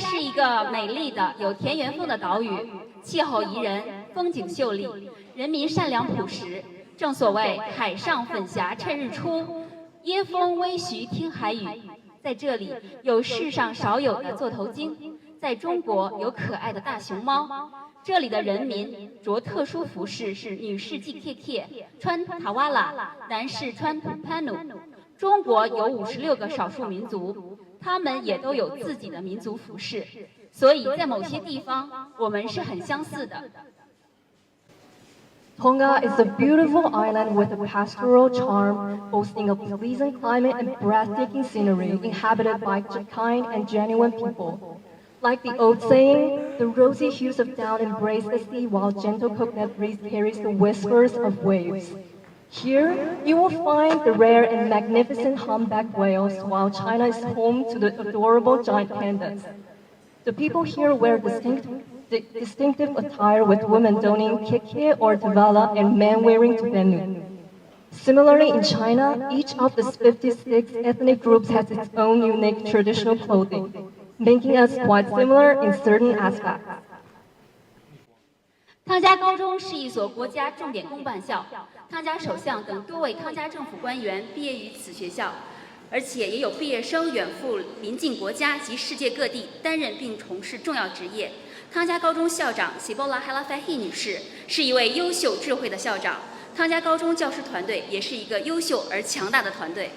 是一个美丽的有田园风的岛屿，气候宜人，风景秀丽，人民善良朴实。正所谓海上粉霞趁日出，椰风微徐听海语。在这里有世上少有的座头鲸，在中国有可爱的大熊猫。这里的人民着特殊服饰，是女士系 KK， 穿塔瓦拉，男士穿潘努。中国有56个少数民族，他们也都有自己的民族服饰，所以在某些地方我们是很相似的。Tonga is a beautiful island with a pastoral charm, boasting a pleasant climate and breathtaking scenery, inhabited by kind and genuine people. Like the old saying, the rosy hues of dawn embrace the sea while gentle coconut breeze carries the whispers of waves. Here, you will find the rare and magnificent humpback whales, while China is home to the adorable giant pandas. The people here wear distinctive attire, with women donning keke or tavala and men wearing tubenu. Similarly, in China, each of the 56 ethnic groups has its own unique traditional clothing, making us quite similar in certain aspects. 汤加高中是一所国家重点公办校，汤加首相等多位汤加政府官员毕业于此学校，而且也有毕业生远赴邻近国家及世界各地担任并从事重要职业。汤加高中校长西波拉哈拉费希女士是一位优秀智慧的校长，汤加高中教师团队也是一个优秀而强大的团队。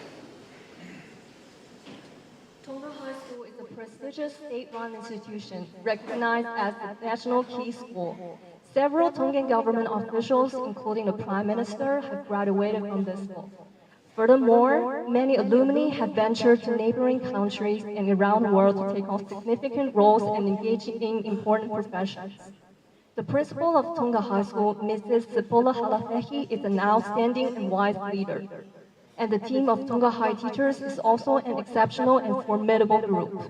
Prestigious state-run institution recognized as the national key school. Several Tongan government officials, including the Prime Minister, have graduated from this school. Furthermore, many alumni have ventured to neighboring countries and around the world to take on significant roles and engage in important professions. The principal of Tonga High School, Mrs. Sipola Halafehi, is an outstanding and wise leader. And the team of Tonga High teachers is also an exceptional and formidable group.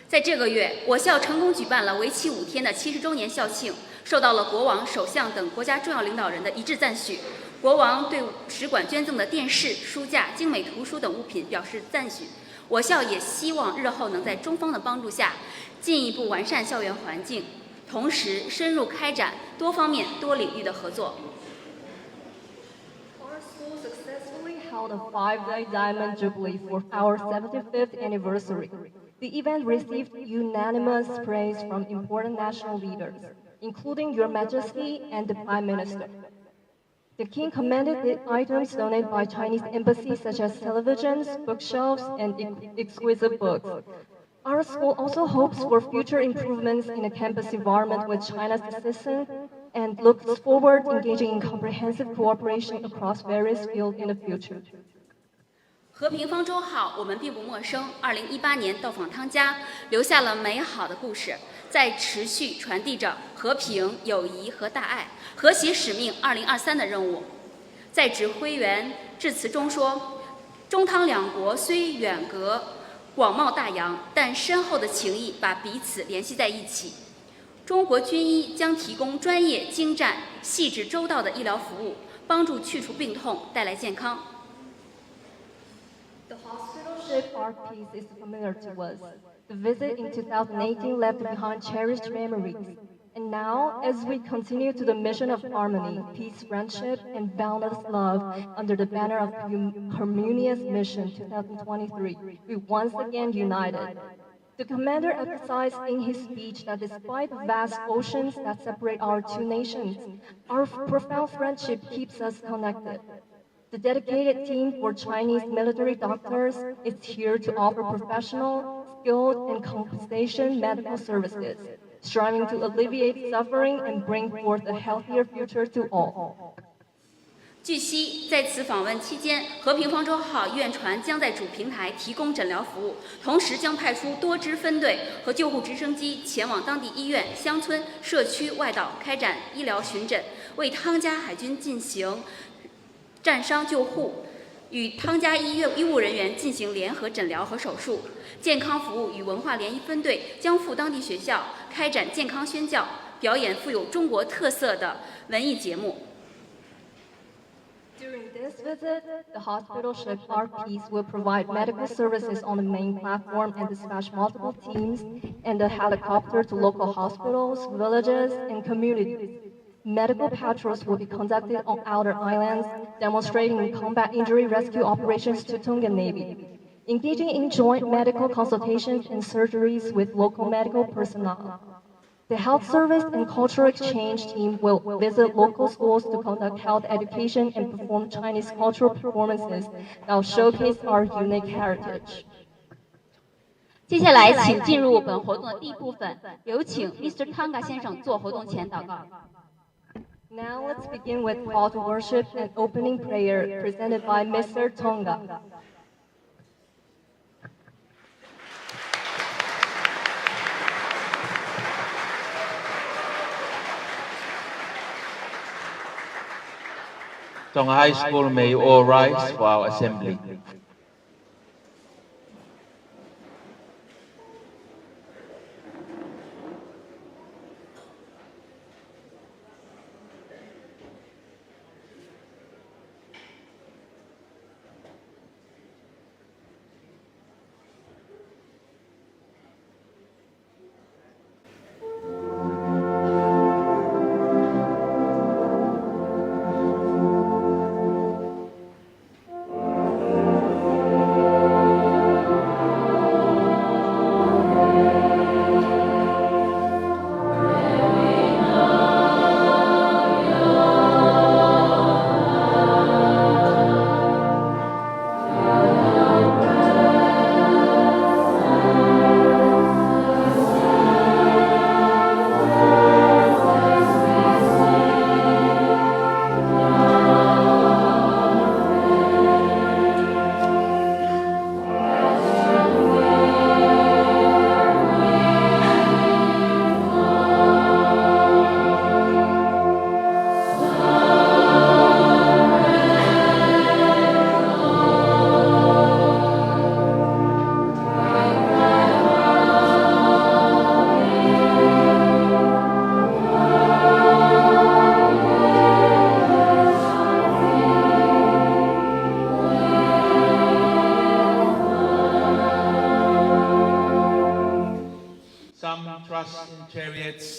在这个月，我校成功举办了为期5天的70周年校庆，受到了国王、首相等国家重要领导人的一致赞许。国王对使馆捐赠的电视、书架、精美图书等物品表示赞许。我校也希望日后能在中方的帮助下，进一步完善校园环境，同时深入开展多方面、多领域的合作。Our school successfully held a 5-day diamond jubilee for our 75th anniversary. The event received unanimous praise from important national leaders, including Your Majesty and the Prime Minister. The King commended the items donated by Chinese embassies, such as televisions, bookshelves, and exquisite books. Our school also hopes for future improvements in the campus environment with China's assistance and looks forward to engaging in comprehensive cooperation across various fields in the future. 和平方舟号我们并不陌生，2018年到访汤加，留下了美好的故事，在持续传递着和平、友谊和大爱、和谐使命2023的任务。在指挥员致辞中说，中汤两国虽远隔广袤大洋，但深厚的情谊把彼此联系在一起。中国军医将提供专业、精湛、细致周到的医疗服务，帮助去除病痛，带来健康。The hospital ship Art Peace is familiar to us. The visit in 2018 left behind cherished memories. And now, as we continue to the mission of harmony, peace, friendship, and boundless love under the banner of Harmonious Mission 2023, we once again united. The commander emphasized in his speech that despite the vast oceans that separate our two nations, our profound friendship keeps us connected. The dedicated team for Chinese military doctors is here to offer professional, skilled, and compensation medical services, striving to alleviate suffering and bring forth a healthier future to all. 据悉，在此访问期间，和平方舟号医院船将在主平台提供诊疗服务，同时将派出多支分队和救护直升机前往当地医院、乡村、社区外岛开展医疗巡诊，为汤加海军进行战伤救护，与汤加医务人员进行联合诊疗和手术。健康服务与文化联谊分队将赴当地学校开展健康宣教，表演富有中国特色的文艺节目。During this visit, the hospital ship Our Peace will provide medical services on the main platform and dispatch multiple teams and a helicopter to local hospitals, villages, and communities. Medical patrols will be conducted on outer islands, demonstrating combat injury rescue operations to Tonga Navy, engaging in joint medical consultations and surgeries with local medical personnel. The Health Service and Cultural Exchange team will visit local schools to conduct health education and perform Chinese cultural performances that will showcase our unique heritage. 接下来，请进入本活动的第一部分，有请 Mr. Tonga 先生做活动前祷告。Now let's begin with call to worship and opening prayer presented by Mr. Tonga. Tonga High School, may you all rise for our assembly.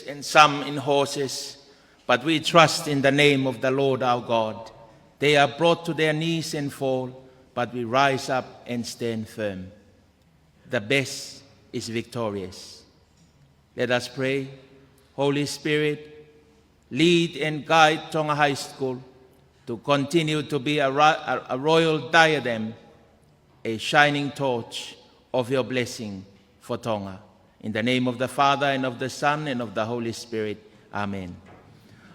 And some in horses, but we trust in the name of the Lord our God. They are brought to their knees and fall, but we rise up and stand firm. The best is victorious. Let us pray. Holy Spirit, lead and guide Tonga High School to continue to be a royal diadem, a shining torch of your blessing for Tonga. In the name of the Father, and of the Son, and of the Holy Spirit. Amen.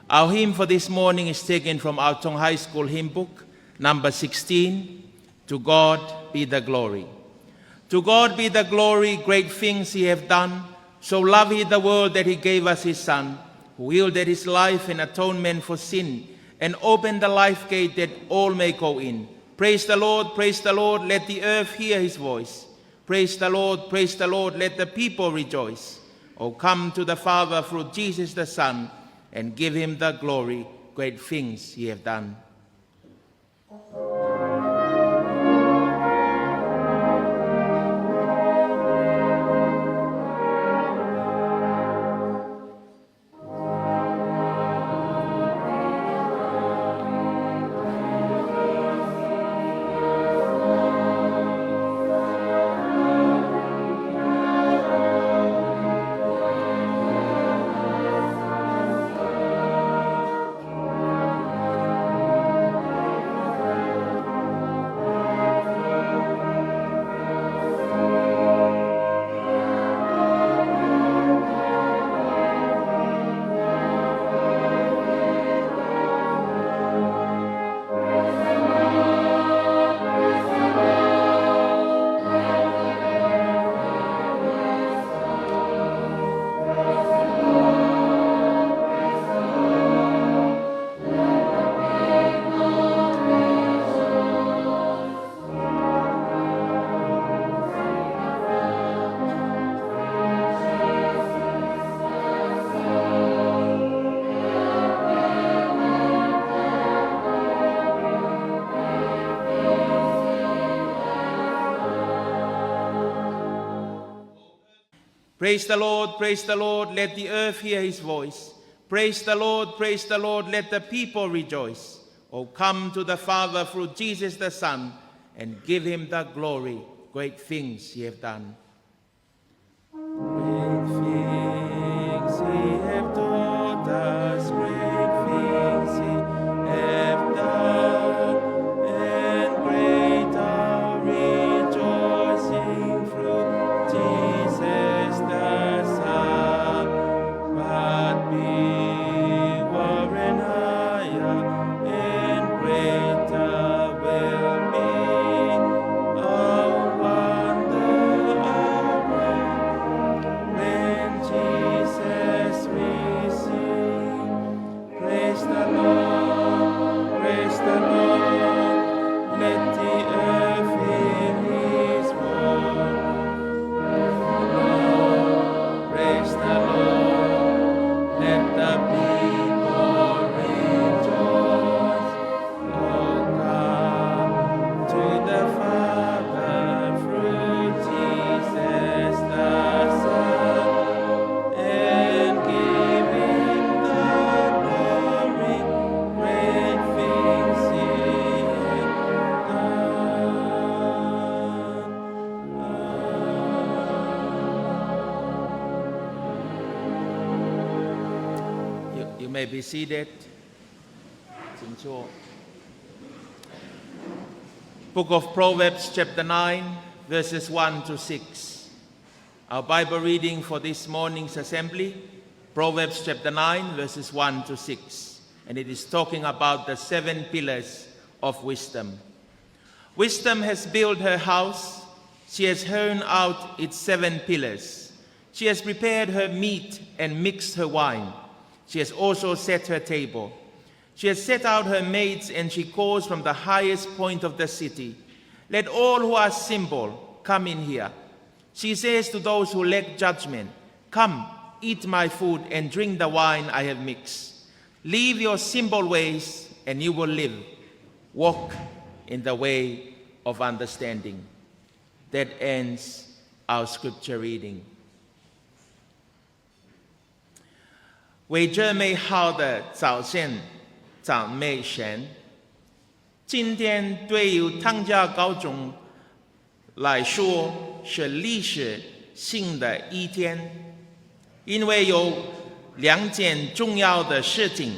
Our hymn for this morning is taken from our Tonga High School hymn book, number 16, To God be the glory. To God be the glory, great things he hath done. So loved he the world that he gave us his Son, who yielded his life in atonement for sin, and opened the life gate that all may go in. Praise the Lord, let the earth hear his voice. Praise the Lord, let the people rejoice. Oh, come to the Father through Jesus the Son, and give him the glory, great things he hath done. Praise the Lord, let the earth hear his voice. Praise the Lord, let the people rejoice. Oh, come to the Father through Jesus the Son, and give him the glory. Great things ye have done. Great things ye have taught us, great things ye have done, and great our rejoicing through Jesus the Son. But we were in higher, and greater will be our wonder, our hope, when Jesus we sing. Praise the Lord, let the earth hear his word. Praise the Lord, let the people rejoice. Oh, come to the Father through Jesus the Son, and give him the glory. Great things he has done. You may be seated. 请坐. Book of Proverbs, chapter 9, verses 1 to 6. Our Bible reading for this morning's assembly, Proverbs chapter 9, verses 1 to 6. And it is talking about the 7 pillars of wisdom. Wisdom has built her house. She has hewn out its 7 pillars. She has prepared her meat and mixed her wine. She has also set her table. She has set out her maids, and she calls from the highest point of the city. Let all who are simple come in here. She says to those who lack judgment, come, eat my food and drink the wine I have mixed. Leave your simple ways and you will live. Walk in the way of understanding. That ends our scripture reading. 为这美好的早晨赞美神。今天对于汤加高中来说是历史性的一天，因为有2件重要的事情。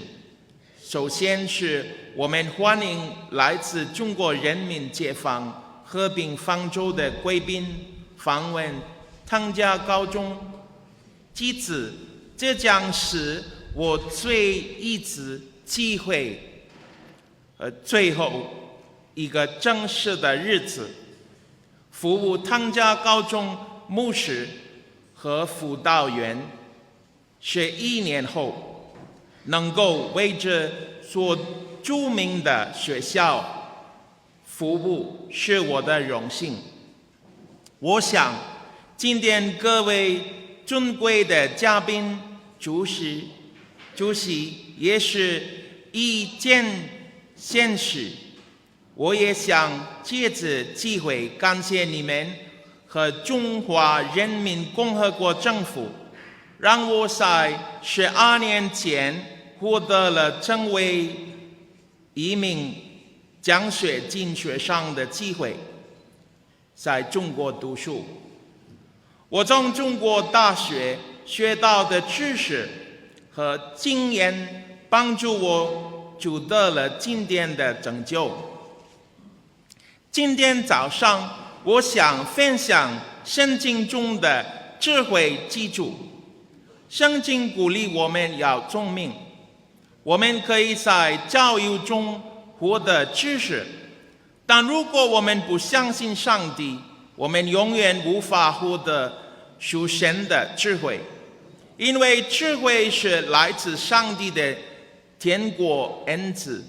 首先是我们欢迎来自中国人民解放和平方舟的贵宾访问汤加高中。其次，这将是我最一次机会，最后一个正式的日子，服务汤加高中牧师和辅导员。11年后，能够为这所著名的学校服务是我的荣幸。我想，今天各位尊贵的嘉宾、主席也是一件现实。我也想借此机会感谢你们和中华人民共和国政府，让我在12年前获得了成为一名奖学金学生的机会，在中国读书。我从中国大学学到的知识和经验帮助我取得了今天的成就。今天早上，我想分享圣经中的智慧基础。圣经鼓励我们要聪明，我们可以在教育中获得知识，但如果我们不相信上帝，我们永远无法获得属神的智慧。因为智慧是来自上帝的天国恩赐，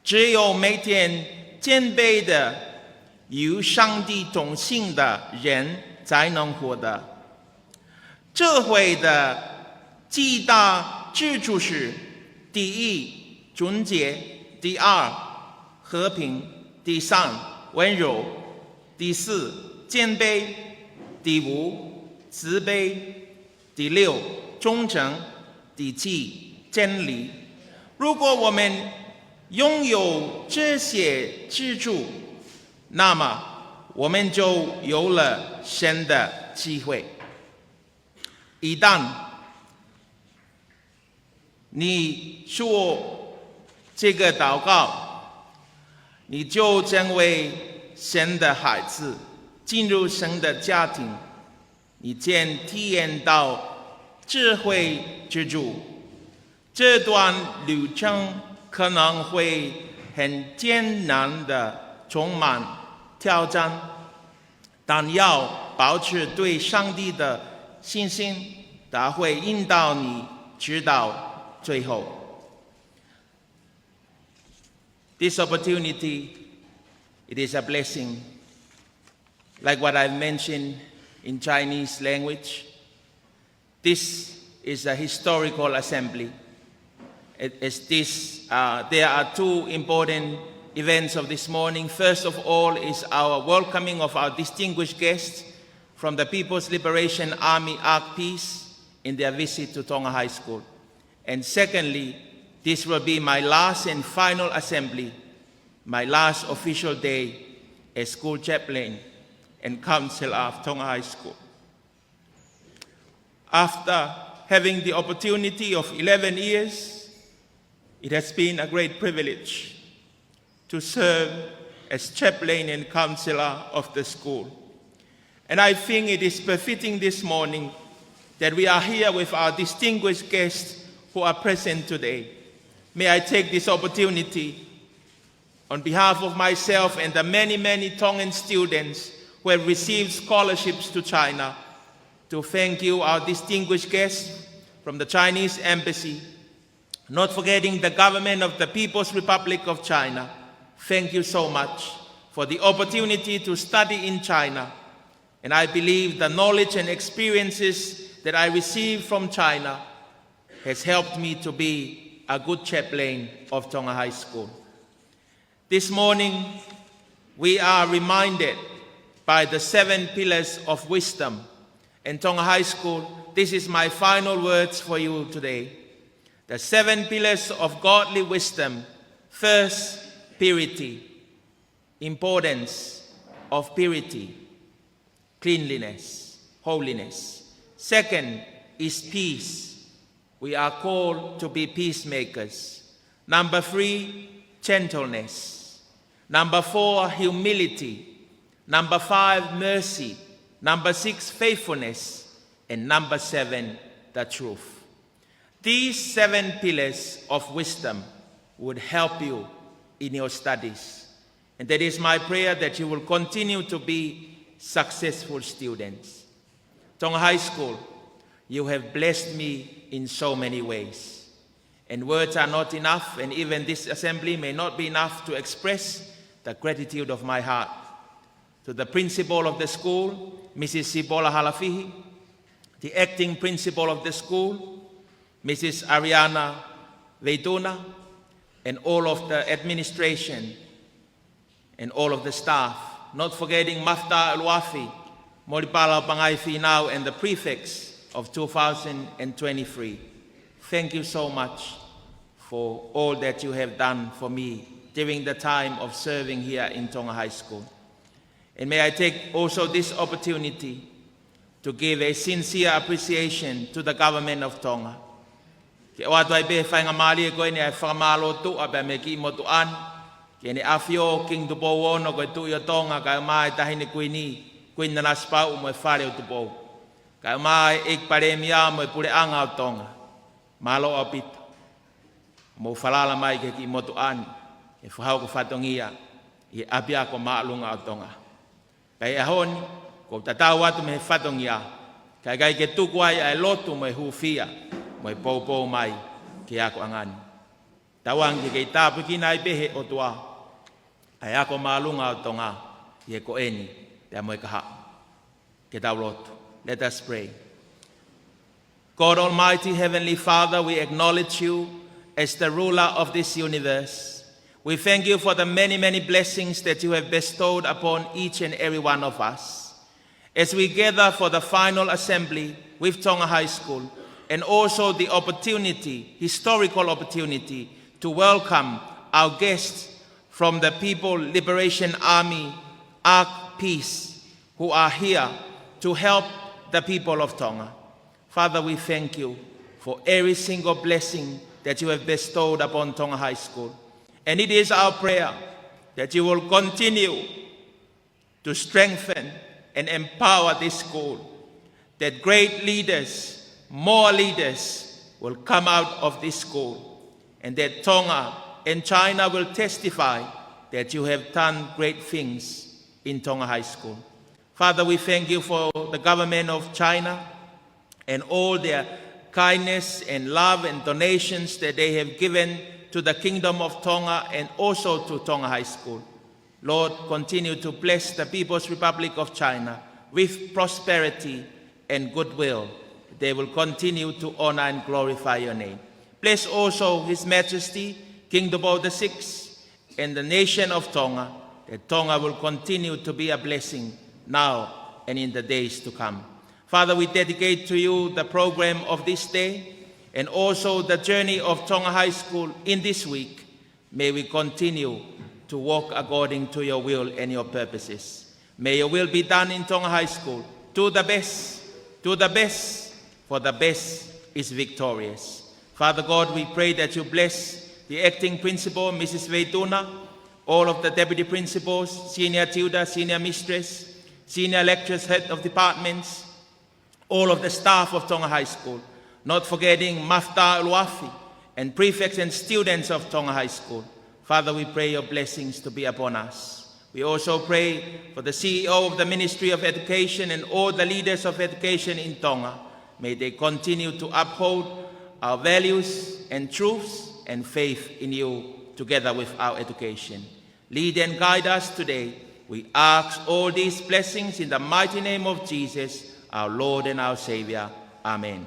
只有每天谦卑的与上帝同行的人才能获得。智慧的几大支柱是：第一，纯洁；第二，和平；第三，温柔；第四，谦卑；第五，慈悲；第六，忠诚；第七，真理。如果我们拥有这些支柱，那么我们就有了神的机会。一旦你说这个祷告，你就成为神的孩子，进入神的家庭，你将体验到智慧之主。这段旅程可能会很艰难的，充满挑战，但要保持对上帝的信心，他会引导你直到最后。This opportunity, it is a blessing. Like what I've mentioned in Chinese language, this is a historical assembly. There are two important events of this morning. First of all is our welcoming of our distinguished guests from the People's Liberation Army Arc Peace in their visit to Tonga High School. And secondly, this will be my last and final assembly, my last official day as school chaplain and counselor of Tonga High School. After having the opportunity of 11 years, it has been a great privilege to serve as chaplain and counselor of the school. And I think it is befitting this morning that we are here with our distinguished guests who are present today. May I take this opportunity on behalf of myself and the many, many Tongan students who have received scholarships to China to thank you, our distinguished guests from the Chinese Embassy, not forgetting the government of the People's Republic of China. Thank you so much for the opportunity to study in China. And I believe the knowledge and experiences that I received from China has helped me to be a good chaplain of Tonga High School. This morning, we are reminded by the 7 pillars of wisdom. And Tonga High School, this is my final words for you today. The 7 pillars of godly wisdom. First, purity, importance of purity, cleanliness, holiness. Second is peace. We are called to be peacemakers. Number 3, gentleness. Number 4, humility. Number 5, mercy. Number 6, faithfulness. And number 7, the truth. These 7 pillars of wisdom would help you in your studies. And that is my prayer, that you will continue to be successful students. Tonga High School, you have blessed me in so many ways. And words are not enough, and even this assembly may not be enough to express the gratitude of my heart. To the principal of the school, Mrs. Sibola Halafihi, the acting principal of the school, Mrs. Ariana Veituna, and all of the administration and all of the staff, not forgetting Mafta Alwafi, Moripala Pangai Finau, and the prefects of 2023. Thank you so much for all that you have done for me during the time of serving here in Tonga High School. And may I take also this opportunity to give a sincere appreciation to the government of Tonga. Ke o atu ai be whainga maali e koe ni ai whakamalo tu a be me ki motu an. Ke ni awhio king tupo wono koe tu i o Tonga ka mai tahine kui ni kui nana spau mo e whare o tupo. Ka mai ik pare mia mo e pure anga o Tonga. Malo o pita. Mo whalala mai ke ki motu an. E whahau ko whatongia i apia ko maalunga o Tonga. Ka e ahoni ko tatau atu me whatongia. Ka kai ke tuku ai ai lotu mo e hufia. Mo e pou mai ke ako angani. Tawangi ke tapu ki nai behe o tua. Ai ako maalunga o Tonga. Ye ko eni te mo e kaha. Ke tau lotu. Let us pray. God Almighty, Heavenly Father, we acknowledge you as the ruler of this universe. We thank you for the many, many blessings that you have bestowed upon each and every one of us. As we gather for the final assembly with Tonga High School, and also the opportunity, historical opportunity, to welcome our guests from the People Liberation Army, ARC Peace, who are here to help the people of Tonga. Father, we thank you for every single blessing that you have bestowed upon Tonga High School. And it is our prayer that you will continue to strengthen and empower this school, that great leaders, more leaders will come out of this school, and that Tonga and China will testify that you have done great things in Tonga High School. Father, we thank you for the government of China and all their kindness and love and donations that they have given to the Kingdom of Tonga and also to Tonga High School. Lord, continue to bless the People's Republic of China with prosperity and goodwill. They will continue to honor and glorify your name. Bless also His Majesty, King Bob VI, and the nation of Tonga, that Tonga will continue to be a blessing now and in the days to come. Father, we dedicate to you the program of this day and also the journey of Tonga High School in this week. May we continue to walk according to your will and your purposes. May your will be done in Tonga High School. Do the best, for the best is victorious. Father God, we pray that you bless the acting principal, Mrs. Veituna, all of the deputy principals, senior tutor, senior mistress, senior lecturers, head of departments, all of the staff of Tonga High School, not forgetting Mafta Uluafi and prefects and students of Tonga High School. Father, we pray your blessings to be upon us. We also pray for the CEO of the Ministry of Education and all the leaders of education in Tonga. May they continue to uphold our values and truths and faith in you together with our education. Lead and guide us today. We ask all these blessings in the mighty name of Jesus, our Lord and our Savior. Amen.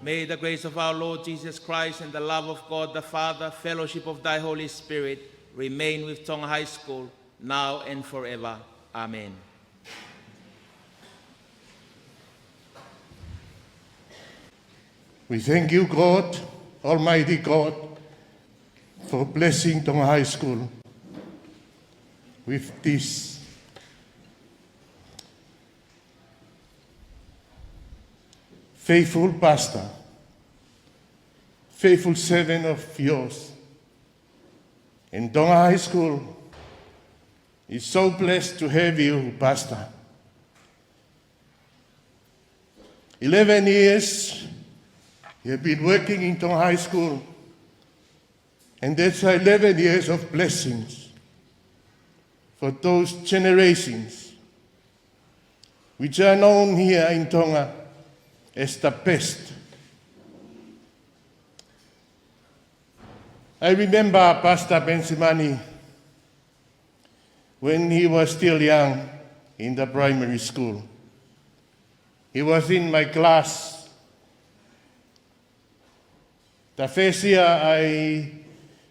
May the grace of our Lord Jesus Christ and the love of God the Father, fellowship of thy Holy Spirit, remain with Tonga High School now and forever. Amen. We thank you, God, Almighty God, for blessing Tonga High School with this faithful pastor, faithful servant of yours. And Tonga High School is so blessed to have you, Pastor. 11 years you have been working in Tonga High School, and that's 11 years of blessings for those generations which are known here in Tonga as the best. I remember Pastor Bensimani when he was still young, in the primary school. He was in my class. The first year I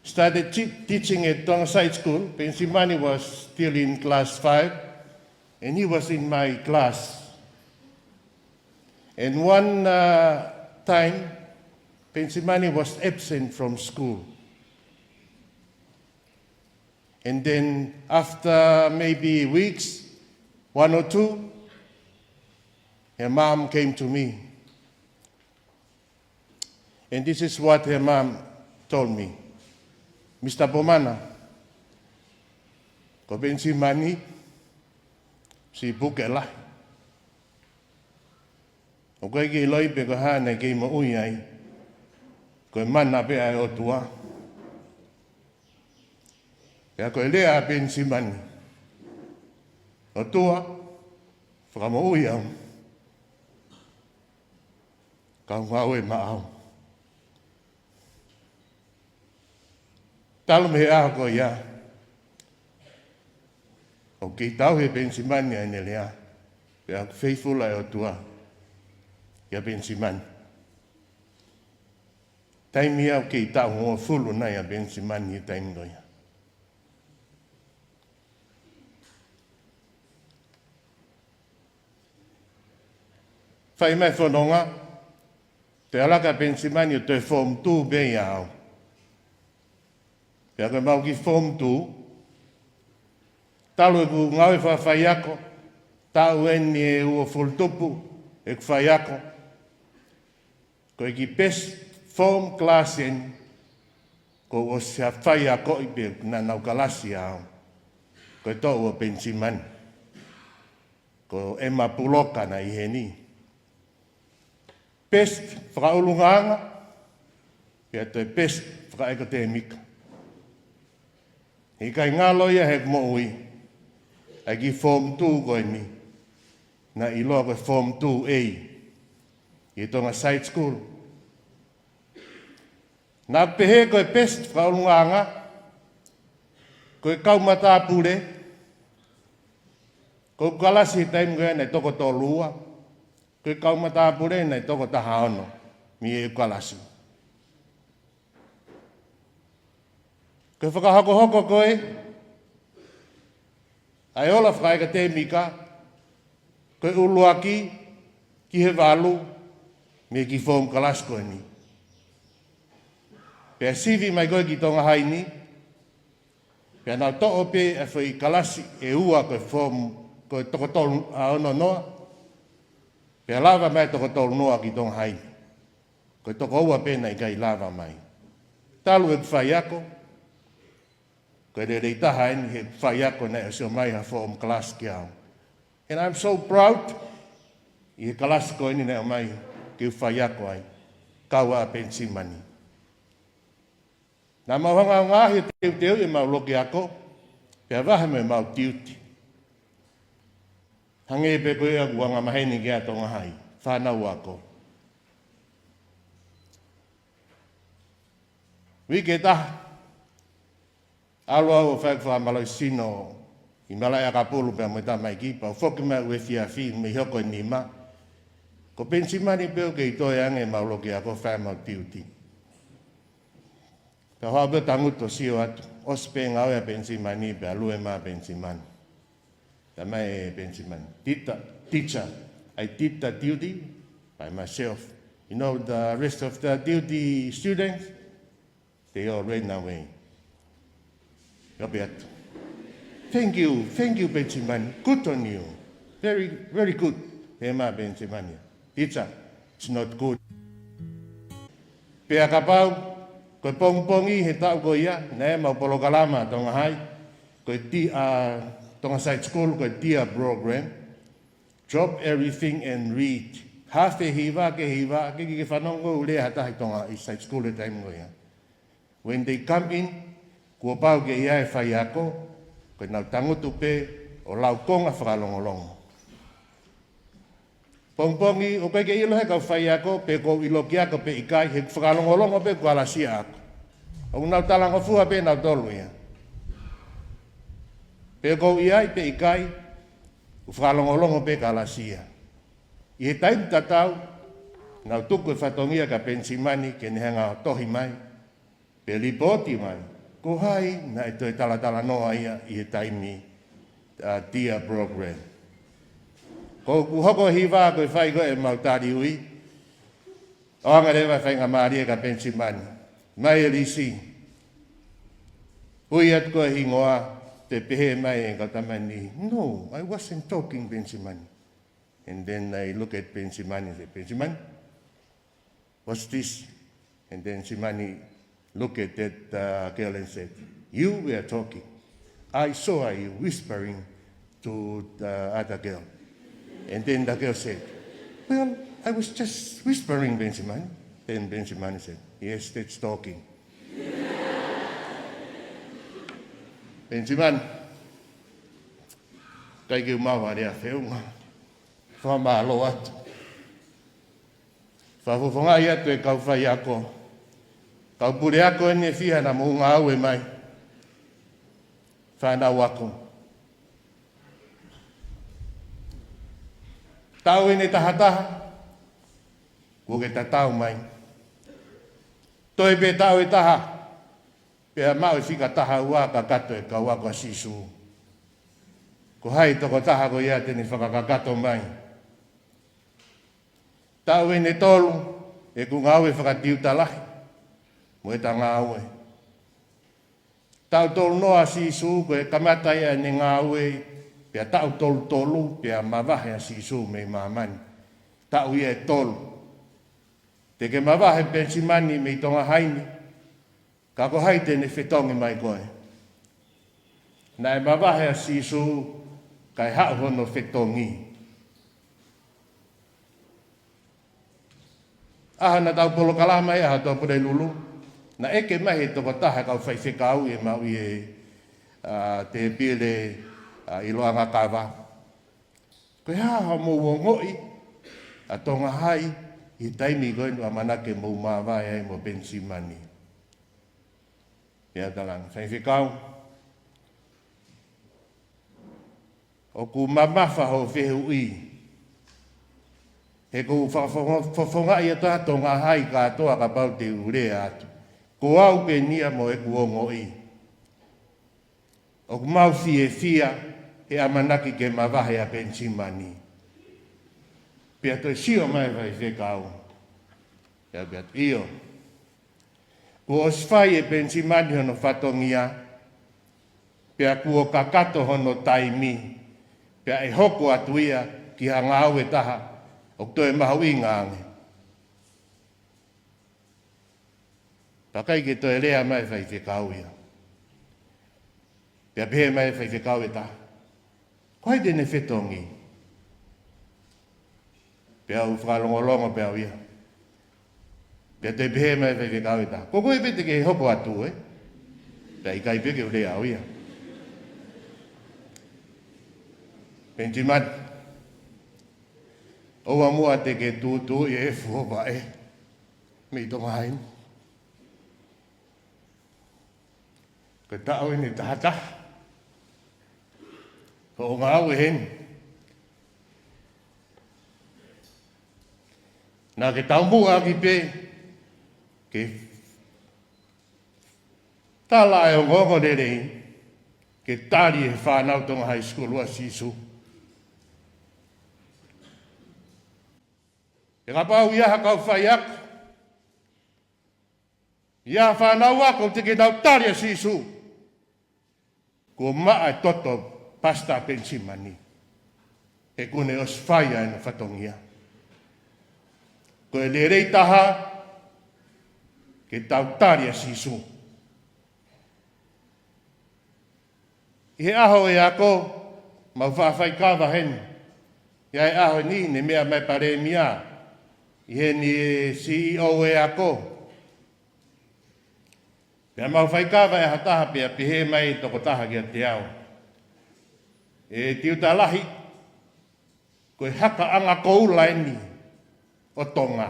started teaching at Tonga Side School. Pensimani was still in class 5, and he was in my class. And one time, Pensimani was absent from school. And then after maybe weeks, 1 or 2, her mom came to me. And this is what her mom told me. Mr. Pomana, ko Pensimani, si Bukela. O koe ki loi pe ko hana ki mo ui ai, koe mana pe ai o tua. Pea koe lea Pensimani, o tua, whakamo ui au. Kau ngau e maau. Talo me a ko ia. O ki tau he Pensimani ai ne lea. Pea faithful ai o tua. Ia Pensimani. Taimi au ki tau hoa fulu nai a Pensimani i taimi goia. Whai mai whanonga. Te alaka Pensimani o te form 2 bei au. Pea koe mau ki form 2, talo e ku ngau e whawhai ako, tau eni e ua fultupu e ku whai ako, koe ki best form class en, ko o se whai ako i pe na nau kalasi au, koe tō ua Pensimani, ko ema puloka na i heni. Best whakaulunganga, pea toi best whakaekotemika. I kai ngā loia he mo ui, ai ki form 2 koe ni, na i loa koe form 2A, i Tonga Side School. Nā pehe koe best whaurunganga, koe Tongatapu le, koe kalasi taim koe nei toko tō lua, koe Tongatapu le nei toko taha ono, mi e kalasi. Koe whakahoko koe, ai ola whakaika te mika, koe uluaki, ki he walu, me ki form kalas koe ni. Pea sivi mai koe ki tonga haini, pea nau to'o pe e whai kalasi e ua koe form, koe tokotolu a ono noa, pea lava mai tokotolu noa ki tonga haini. Koe toko ua pe nei kai lava mai. Talu e kwhai ako, koe re rei taha eni he whai ako nei o seo mai ha form class ki au. And I'm so proud i he class ko eni nei o mai ki whai ako ai. Kaua a Pensimani. Nā mauhanga o ngāhi teu teu e mau loki ako, pia wahe me mau tiuti. Hange pe koe a kuanga maheni ki a tonga hai, whanau ako. Wike taha, Alua o whakawha maloi sino i malai a kapulu pia mai tamai ki, pau whoki mai ue fia fi me hioko i nima. Ko Pensimani peo ke i toi ange mauloki a ko whamau tiuti. Ka hoa peo tanguto sio atu, ospe ngau ea Pensimani pia lue maa Pensimani. Ta mai e Pensimani. Teacher, I did the duty by myself. You know, the rest of the duty students, they all ran away. Thank you, Pensimani. Good on you. Very, very good. Ema Pensimani. Teacher, it's not good. Pea kapau, koe pongpongi he tau ko ia, ne mau polokalama tonga hai, koe Tonga Side School, koe tia program. Drop everything and read. Hafe hiwa, ke whanongo ule hatahi tonga i Side School e taimo ia. When they come in, kua pau ke ia e whai ako, koe nau tangutu pe o lau konga whakalongolongo. Pongpongi, o koe ke ilo he kau whai ako, pe ko ilo ki ako pe ikai, he whakalongolongo pe kua lasia ako. O nau talango fuha pe nau tolu ia. Pe ko iai pe ikai, Whalongolongo pe kalasia. I he taim tatau, ngau tuku whatongia ka pensimani ke nehanga tohi mai, pe lipoti mai, ko hai na e toi talatala noa ia i he taimi tia program. Ko ku hoko hiwa koe whai koe e mautari ui, o anga rewa whainga maaria ka pensimani, mai e lisi, ui at koe hingoa, te pehe mai e katamani, no, I wasn't talking pensimani. And then I look at pensimani and say, pensimani, what's this? And then Simani looked at that girl and said, you were talking. I saw you whispering to the other girl. And then the girl said, well, I was just whispering, Benjamin. Then Benjamin said, yes, that's talking. Benjamin, kai kêu mau vào đây phải không? Pha mà lo at. Pha vô phong ai at kau fai ako. Kau pure ako ni fia na mo nga we mai. Pha na wako. Tau ini tahata. Ko ke tatau mai. Toi be tau e taha. Pea mau fika taha ua ka kato e ka wako sisu. Ko hai toko taha ko ia teni whakakakato mai. Tau ene tolu, e ku ngau e whakatiu talahi. Mo e ta ngau e. Tau tolu noa sisu ko e kamatai e ne ngau e. Pea tau tolu tolu, pea mawahe a sisu me mamani. Tau ia e tolu. Te ke mawahe pensimani me i tonga haini. Ka ko hai tene whetongi mai koe. Na e mawahe a sisu, kai hao hono whetongi. Aha na tau polo kalama e aha tau pure lulu. Na eke mahi toko taha kau whai whekau e mau i e te pile i loanga kawa. Koe haha mo wongoi a tonga hai i taimi koe nua manake mo mawai ai mo pensimani. Ia talang whai whekau. O ku mamafa ho whehu i. He ku whafonga i ata tonga hai ka atoa ka pau te urea atu. Ko au pe nia mo e kuongo i. O ku mau fie fia he amanaki ke mawahe a pensimani. Pea toi sio mai vai whekau. Pea pea io. Ku oswai e pensimani hono whatongia. Pea ku o kakato hono taimi. Pea e hoko atu ia ki hangau e taha. O toi mahau ingaange. Pakai ke toi lea mai whai whekau ia. Pea pehe mai whai whekau e ta. Koe tene whetongi. Pea u whakalongolongo pea ia. Pea toi pehe mai whai whekau e ta. Ko koe pete ke hoko atu e. Pea i kai peke u lea au ia. Pentimani. Owa mua te ke tūtū i e fuopa e. Me i tonga haini. Ka tau ene tahata. Ka o ngā au e heni. Nā ke tau mua ki pe. Ke tala e o ngongo nerei. Ke tari e whanau tonga high school ua sisu. E ngā pau iaha kau whai aku. Ia whanau ako te ke tau tari a sisu. Ko maa e toto pasta pensimani. E kune os whaia e na whatongia. Ko e le rei taha ke tau tari a sisu. I he aho e ako, mau whawhai kawa heni. Ia e aho ni ne mea mai pare mia. I he ni CEO e ako. Pea mau whai kawa e hataha pea pihe mai toko taha kia te au. E tiuta lahi, koe haka anga koula eni o Tonga.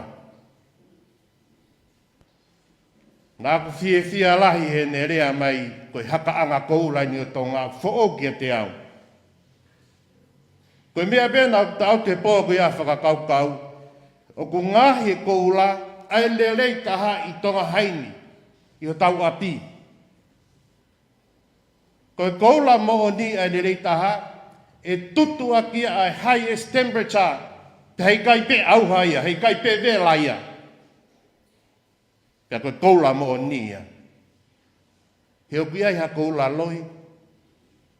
Nā ku fia lahi he ne rea mai, koe haka anga koula eni o Tonga, fo o kia te au. Koe mea bena tau te pōku ia whakakaukau, o ku ngahi koula ai lelei taha i tonga haini, i o tau api. Koe koula mo o ni ai lelei taha, e tutu aki ai highest temperature, te hei kai pe auha ia, hei kai pe vela ia. Pea koe koula mo o ni ia. He o kia iha koula loi,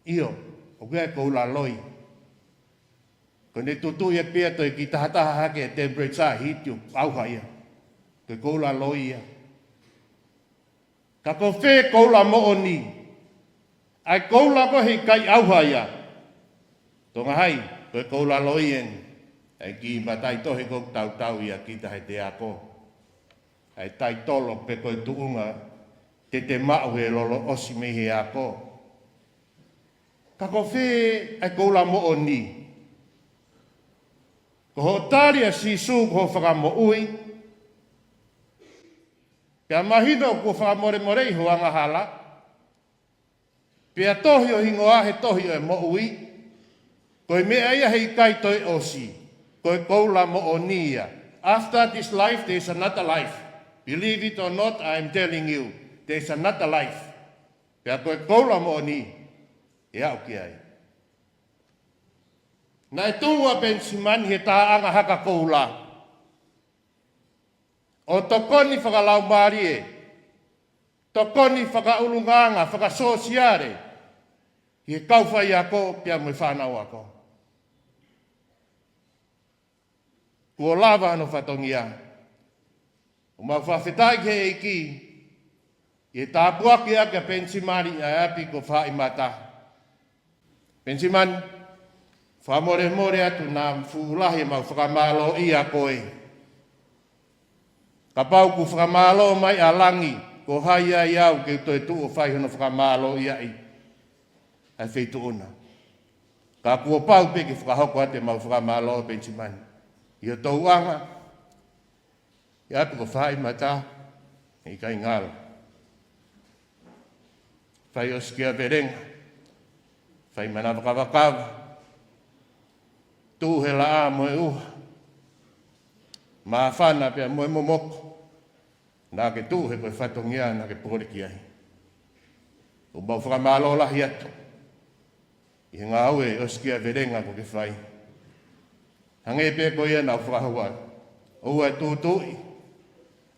io, o kia koula loi. Ko ne tutu ia pia toi ki tahataha hake e temperature hitiu auha ia. Koe koula loi ia. Ka ko whē koula mo o ni. Ai koula ko hei kai auha ia. Tonga hai, koe koula loi en. Ai ki matai tohi kok tau ia ki tahe te ako. Ai tai tolo pe koe tuunga te mau he lolo osi me he ako. Ka ko whē ai koula mo o ni. Ko ho tāria si su ko whakamo ui. Pea mahino ko whakamore morei ho anga hala. Pea tohi o hingoa he tohi o e mo ui. Koe mea ia hei kai toi osi. Koe koula mo o nia. After this life, there's another life. Believe it or not, I'm telling you. There's another life. Pea koe koula mo o ni. E au ki ai. Nā e tūua pensimani he tā anga haka koula. O tokoni whakalau maari e. Tokoni whakaulunganga, whakasosiare. He kauwhai ako, pia mui whanau ako. Kua lava anu whatongia. O mau whawhetai ke eiki. E tā puaki ake pensimani a api ko whaimata. Pensimani, whamore more atu nā fuulahi mau whakamalo i a koe. Ka pau ku whakamalo mai a langi, ko hai a iau ke toi tuu whai hono whakamalo i a i. Ai wheitu una. Ka kua pau pe ki whakahoko ate mau whakamalo o pensimani. I o tau anga, i api ko whai mata, i kai ngalo. Whai o skia verenga, whai mana wakawakawa, tu he la a moe uha. Maa whana pia moe momoko. Nā ke tu he koe whatongia nā ke poriki ai. O mau whakamalo lahi atu. I he ngā aue o skia verenga ko ke whai. Hange pe ko ia nā whakahua. Oua e tūtui.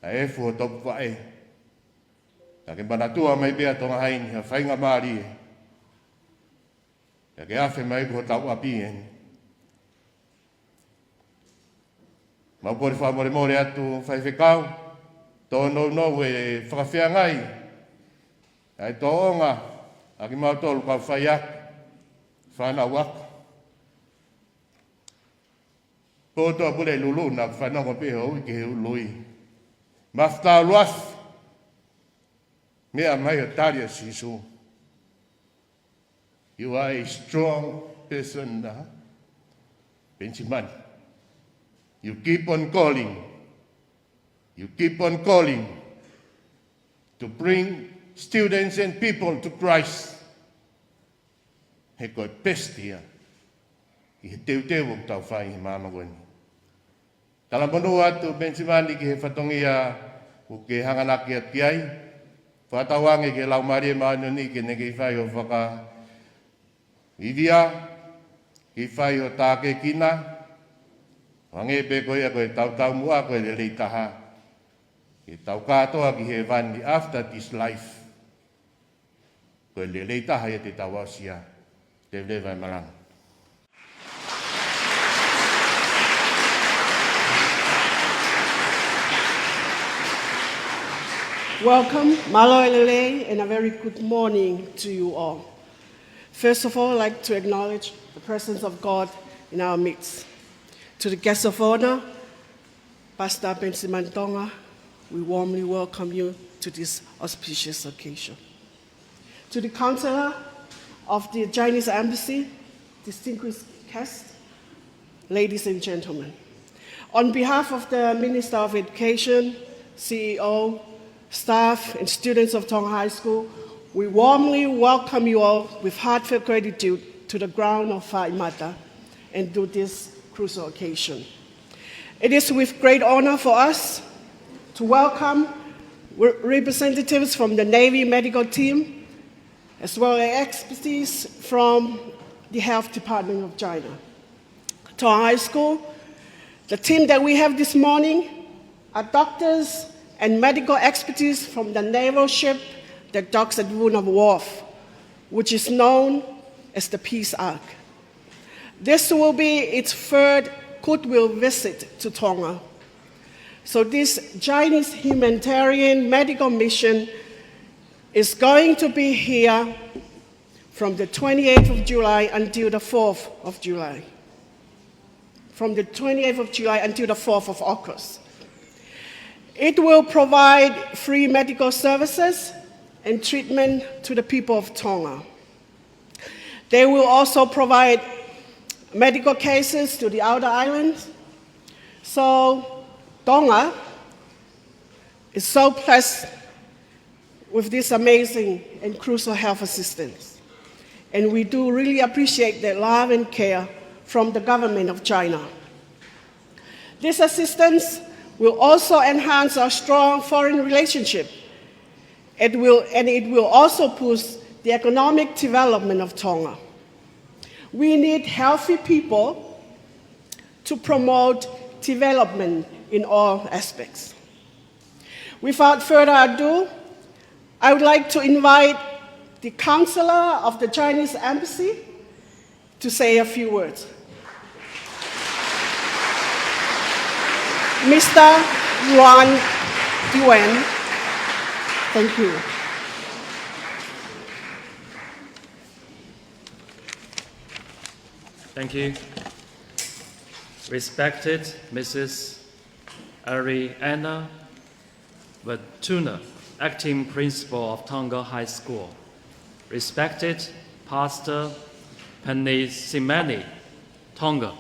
A e fu o topu whae. Nā ke manatua mai pia tonga haini. Ha whainga maari e. Nā ke awhi mai ko tau api e. Mau kore whamore more atu whaiwhekau, tō no e whakawhia ngai, ai tō onga, a ki mau tōlu kau whai aku, whanau aku. Pōtoa pule lulu nā whanonga peho ui ke he ului. Maftau luath, mea mai o taria sisu. You are a strong person, Pensimani. You keep on calling. You keep on calling to bring students and people to Christ. He koe pestia. I he teu tau whai he māma koeni. Tala pono atu Pensimani ki he whatongia ku ke hanganaki ati ai. Whatawange ke lau maria maano ni ke neke whai o whaka ivia. Ki whai o tāke kina. Wange pe koe a koe tau mua koe le rei taha. Ke tau katoa ki he vani after this life. Koe le rei taha ia te tau asia. Te vai maranga. Welcome, malo elele, and a very good morning to you all. First of all, I'd like to acknowledge the presence of God in our midst. To the guests of honor, Pastor Pensimani Tonga, we warmly welcome you to this auspicious occasion. To the counselor of the Chinese Embassy, distinguished guests, ladies and gentlemen. On behalf of the Minister of Education, CEO, staff, and students of Tonga High School, we warmly welcome you all with heartfelt gratitude to the ground of Whaimata and do this crucial occasion. It is with great honor for us to welcome representatives from the Navy medical team, as well as expertise from the Health Department of China. Tonga High School, the team that we have this morning are doctors and medical expertise from the naval ship that docks at Woonona Wharf, which is known as the Peace Ark. This will be its third goodwill visit to Tonga. So this Chinese humanitarian medical mission is going to be here from the 28th of July until the 4th of July. From the 28th of July until the 4th of August. It will provide free medical services and treatment to the people of Tonga. They will also provide medical cases to the outer islands. So Tonga is so blessed with this amazing and crucial health assistance. And we do really appreciate the love and care from the government of China. This assistance will also enhance our strong foreign relationship. It will also push the economic development of Tonga. We need healthy people to promote development in all aspects. Without further ado, I would like to invite the counselor of the Chinese Embassy to say a few words. Mr. Yuan Duan, thank you. Thank you. Respected Mrs. Ariana Vatuna, Acting Principal of Tonga High School. Respected Pastor Panisimani, Tonga.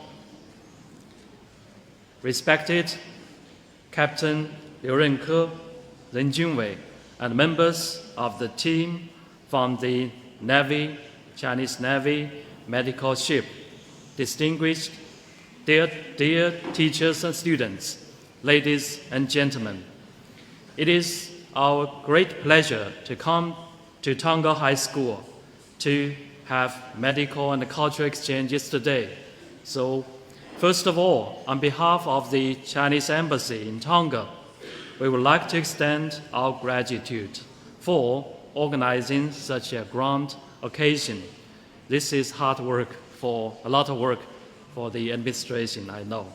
Respected Captain Liu Renke, Ren Junwei, and members of the team from the Navy, Chinese Navy medical ship, distinguished dear teachers and students, ladies and gentlemen. It is our great pleasure to come to Tonga High School to have medical and cultural exchanges today. So, first of all, on behalf of the Chinese Embassy in Tonga, we would like to extend our gratitude for organizing such a grand occasion. This is hard work, a lot of work for the administration, I know.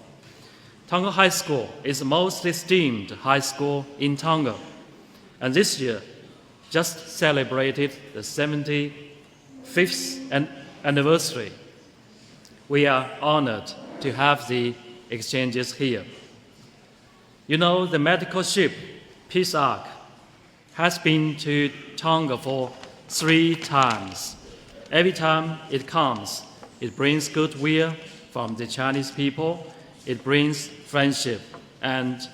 Tonga High School is the most esteemed high school in Tonga, and this year just celebrated the 75th anniversary. We are honored to have the exchanges here. You know, the medical ship, Peace Ark, has been to Tonga for 3 times. Every time it comes, it brings goodwill from the Chinese people, it brings friendship and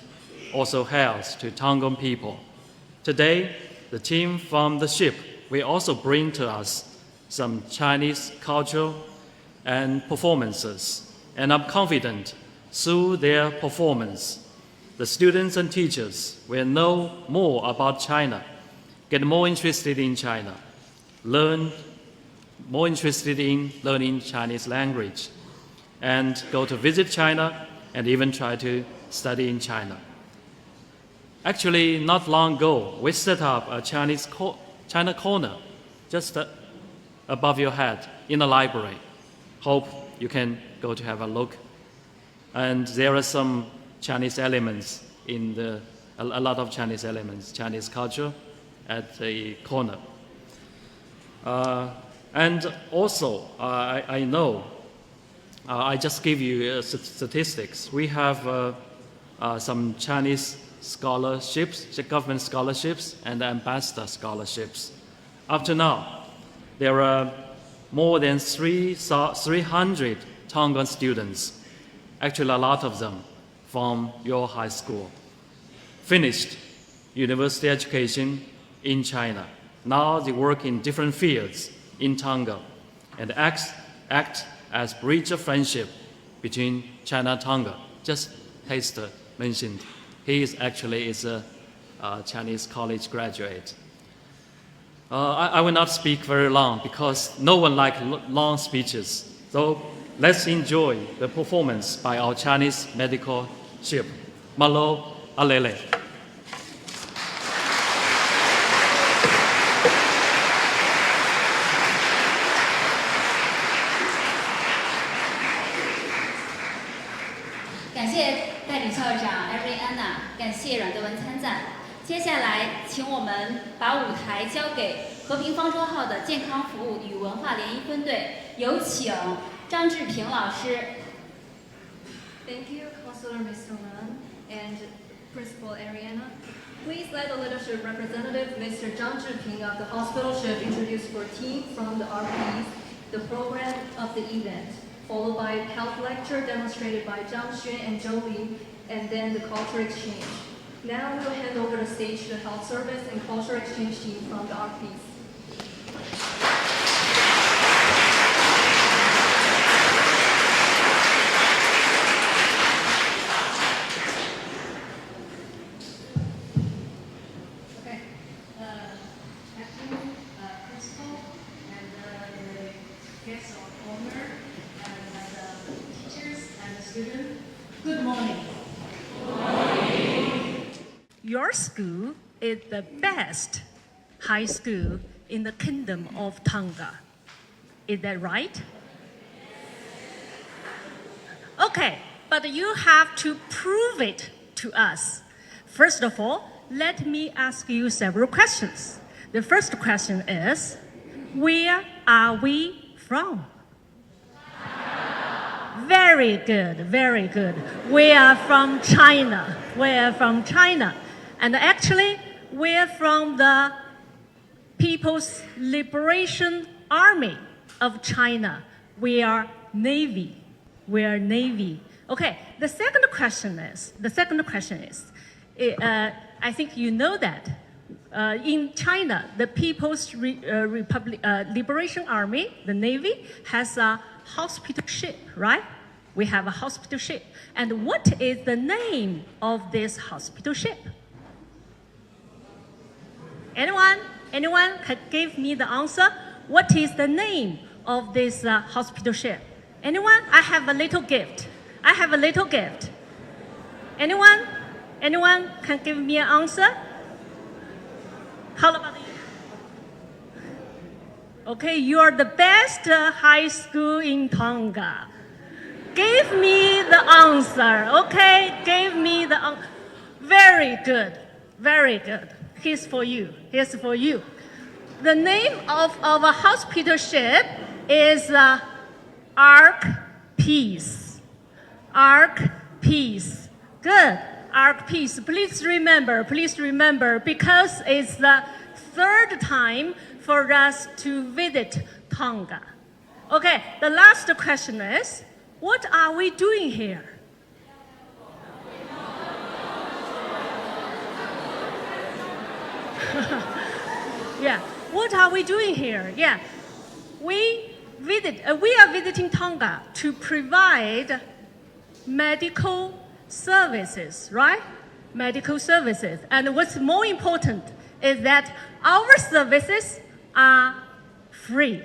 also health to Tongan people. Today, the team from the ship will also bring to us some Chinese culture and performances. And I'm confident through their performance, the students and teachers will know more about China, get more interested in China, learn more interested in learning Chinese language, and go to visit China and even try to study in China. Actually, not long ago, we set up a China corner just above your head in the library. Hope you can go to have a look. And there are some Chinese elements a lot of Chinese elements, Chinese culture at the corner. And also, I know, I just give you statistics. We have some Chinese scholarships, government scholarships, and ambassador scholarships. Up to now, there are more than 300 Tongan students, actually a lot of them from your high school, finished university education in China. Now they work in different fields in Tonga and act as bridge of friendship between China and Tonga. Just Hester mentioned, he is actually a Chinese college graduate. I will not speak very long because no one likes long speeches. So let's enjoy the performance by our Chinese medical ship. Malo alele. 感谢代理校长艾瑞安娜，感谢阮德文参赞。接下来，请我们把舞台交给和平方舟号的健康服务与文化联谊分队，有请张志平老师。Thank you, Counselor Mr. Wan and Principal Ariana. Please let the leadership representative, Mr. Zhang Zhiping of the hospital ship, introduce for team from the RPs the program of the event, followed by a health lecture demonstrated by Zhang Xuan and Zhou Lin, and then the culture exchange. Now we'll hand over the stage to the health service and culture exchange team from the RPs. Good morning. Your school is the best high school in the Kingdom of Tonga. Is that right? Okay, but you have to prove it to us. First of all, let me ask you several questions. The first question is, where are we from? Very good, very good. We are from China. We are from China. And actually, we are from the People's Liberation Army of China. We are Navy. We are Navy. Okay, the second question is, I think you know that in China, the People's Liberation Army, the Navy, has a hospital ship, right? We have a hospital ship. And what is the name of this hospital ship? Anyone can give me the answer? What is the name of this hospital ship? Anyone? I have a little gift. Anyone can give me an answer? How about you? Okay, you are the best high school in Tonga. Give me the answer, okay? Give me the answer. Very good, very good. Here's for you. The name of our hospital ship is Ark Peace. Ark Peace. Good. Ark Peace. Please remember, because it's the third time for us to visit Tonga. Okay, the last question is, what are we doing here? Yeah, what are we doing here? Yeah, we are visiting Tonga to provide medical services, right? Medical services. And what's more important is that our services are free.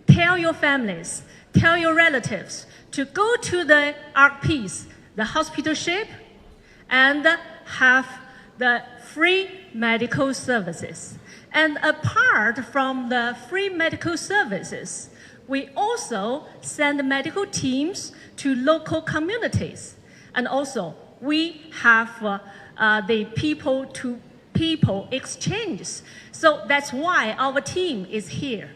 Tell your families, tell your relatives to go to the RPs, the hospital ship, and have the free medical services. And apart from the free medical services, we also send medical teams to local communities. And also, we have the people-to-people exchanges. So that's why our team is here.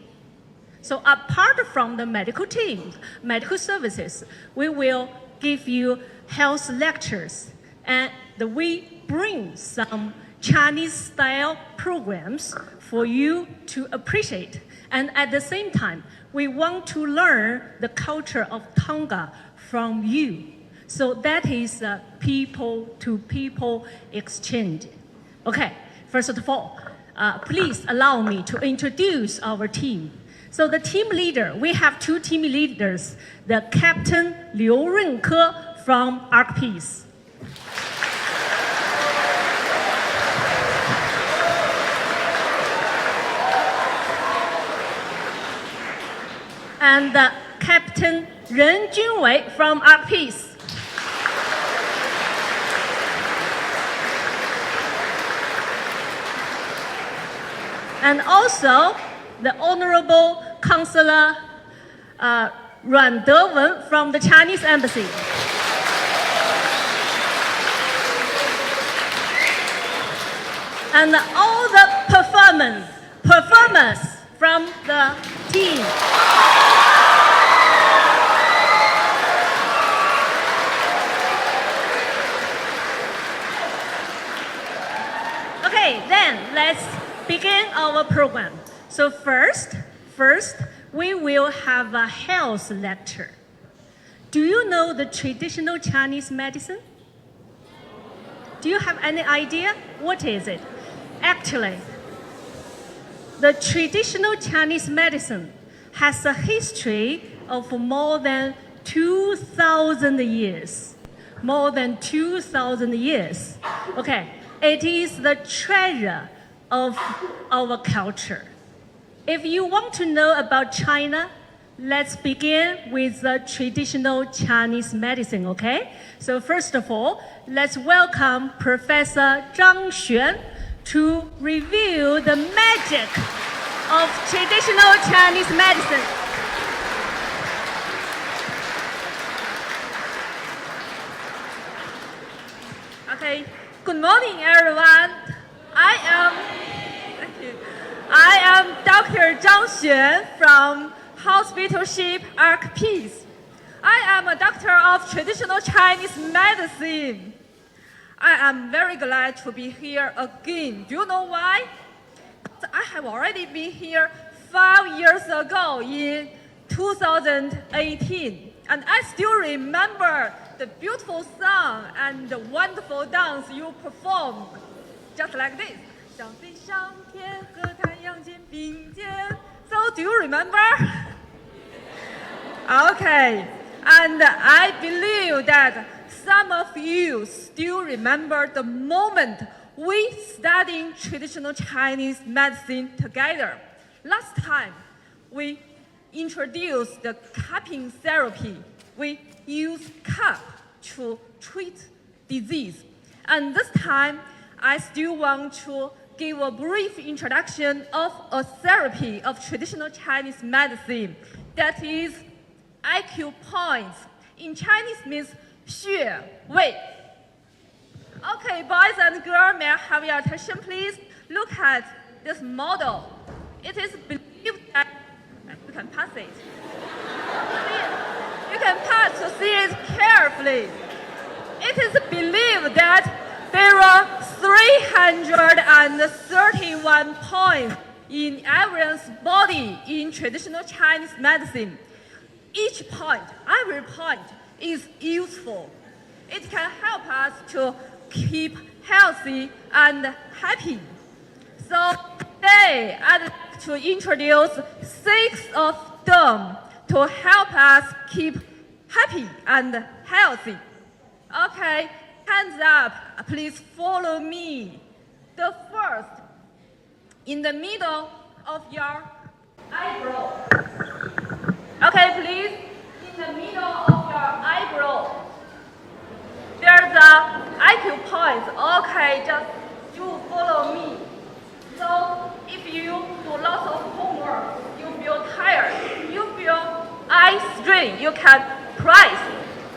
So apart from the medical team, medical services, we will give you health lectures. And we bring some Chinese-style programs for you to appreciate. And at the same time, we want to learn the culture of Tonga from you. So that is a people-to-people exchange. Okay, first of all, please allow me to introduce our team. So the team leader, we have two team leaders, the Captain Liu Renke from Arc Peace. And Captain Ren Junwei from Arc Peace. And also the Honorable Counselor Ruan Dewen from the Chinese Embassy. And all the performers from the team. Okay, then let's begin our program. So first, we will have a health lecture. Do you know the traditional Chinese medicine? Do you have any idea? What is it? Actually, the traditional Chinese medicine has a history of more than 2,000 years. More than 2,000 years. Okay, it is the treasure of our culture. If you want to know about China, let's begin with the traditional Chinese medicine, okay? So first of all, let's welcome Professor Zhang Xuan to review the magic of traditional Chinese medicine. Okay, good morning everyone. I am Dr. Zhang Xuan from Hospital Ship Arc Peace. I am a doctor of traditional Chinese medicine. I am very glad to be here again. Do you know why? I have already been here 5 years ago in 2018, and I still remember the beautiful song and the wonderful dance you performed, just like this. So do you remember? Okay, and I believe that some of you still remember the moment we studied traditional Chinese medicine together. Last time, we introduced the cupping therapy. We use cup to treat disease. And this time, I still want to give a brief introduction of a therapy of traditional Chinese medicine that is acupoints. In Chinese means 穴位. Okay, boys and girls, may I have your attention, please? Look at this model. It is believed that you can pass it. You can pass to see it carefully. It is believed that there are 331 points in everyone's body in traditional Chinese medicine. Each point, every point, is useful. It can help us to keep healthy and happy. So today, I'd like to introduce 6 of them to help us keep happy and healthy. Okay, hands up, please follow me. The first, in the middle of your eyebrow. Okay, please, in the middle of your eyebrow. There's a acupoint. Okay, just you follow me. So if you do lots of homework, you feel tired, you feel eye strain, you can press,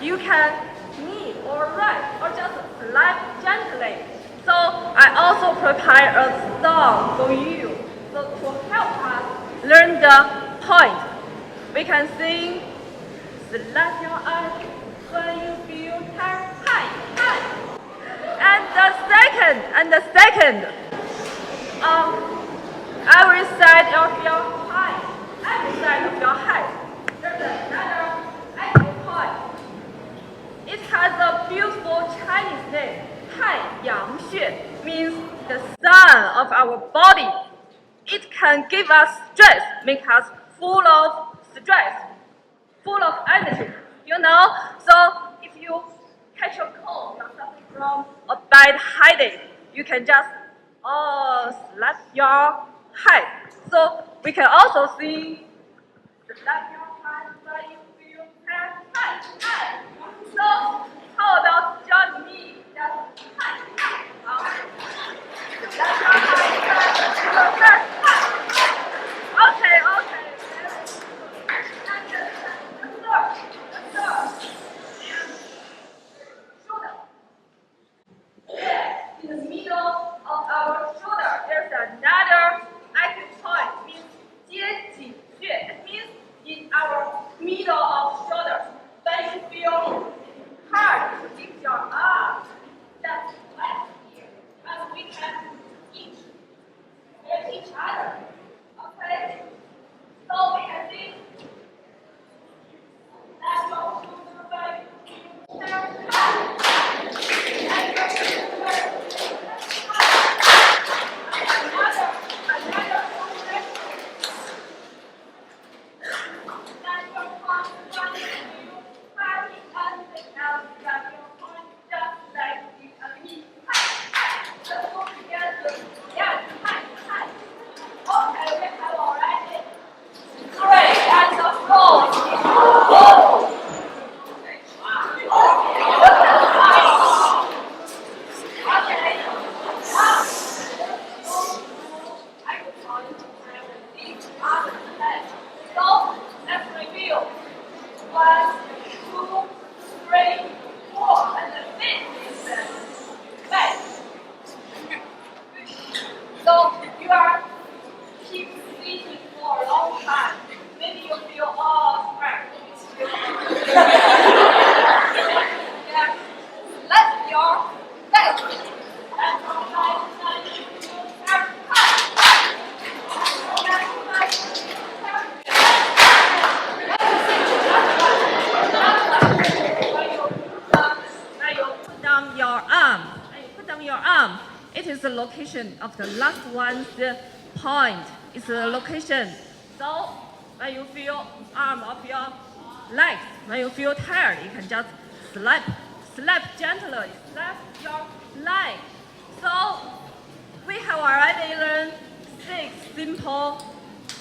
you can knee or rest, or just slap gently. So I also prepare a song for you, so to help us learn the point. We can sing, slap your eyes when you feel tired, hi, hi. And the second, every side of your head, there's another acupoint. It has a beautiful Chinese name, 太阳穴, means the sun of our body. It can give us strength, make us full of stress, full of energy, you know. So if you catch a cold, you're suffering from a bad headache, you can just slap your head. So we can also see slap your head when you feel high. So how about join me? Just high. Slap your head. Okay. In the middle of our shoulder, there's another active point, means 肩颈穴. It means in our middle of shoulder. When you feel hard to lift your arm, just right here, and we can each other. Okay? So we can see that your shoulder body. So you are keep sitting for a long time. Maybe you feel all stressed. Yeah. Let your legs and from time to time put down your arm. It is the location of the last one's point. It's the location. So when you feel arm of your legs, when you feel tired, you can just slap gently, slap your leg. So we have already learned 6 simple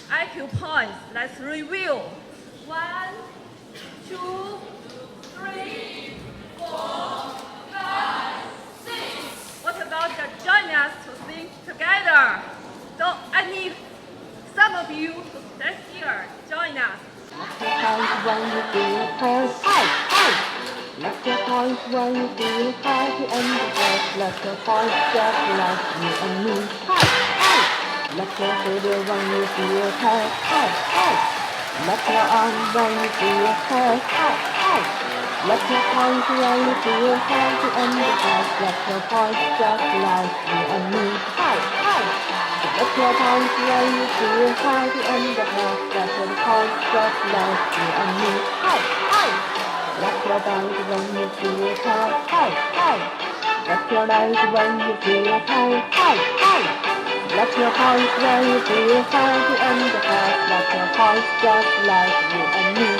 IQ points. Let's review. 1, 2, 3, 4, 5, 6. What about join us to sing together? So I need some of you to stand here, join us. Lift your hands when you feel tired. Lift your hands when you feel happy and depressed. Lift your voice just like you and me. Lift your shoulder when you feel tired. Lift your arms when you feel tired. Lift your hands when you feel happy and depressed. Lift your voice just like you and me. Lift your hands when you feel happy and depressed. Lift your voice just like you and me. Lift your hands when you feel tired. Lift your hands when you feel tired. Lift your hands when you feel happy and depressed. Lift your voice just like you and me.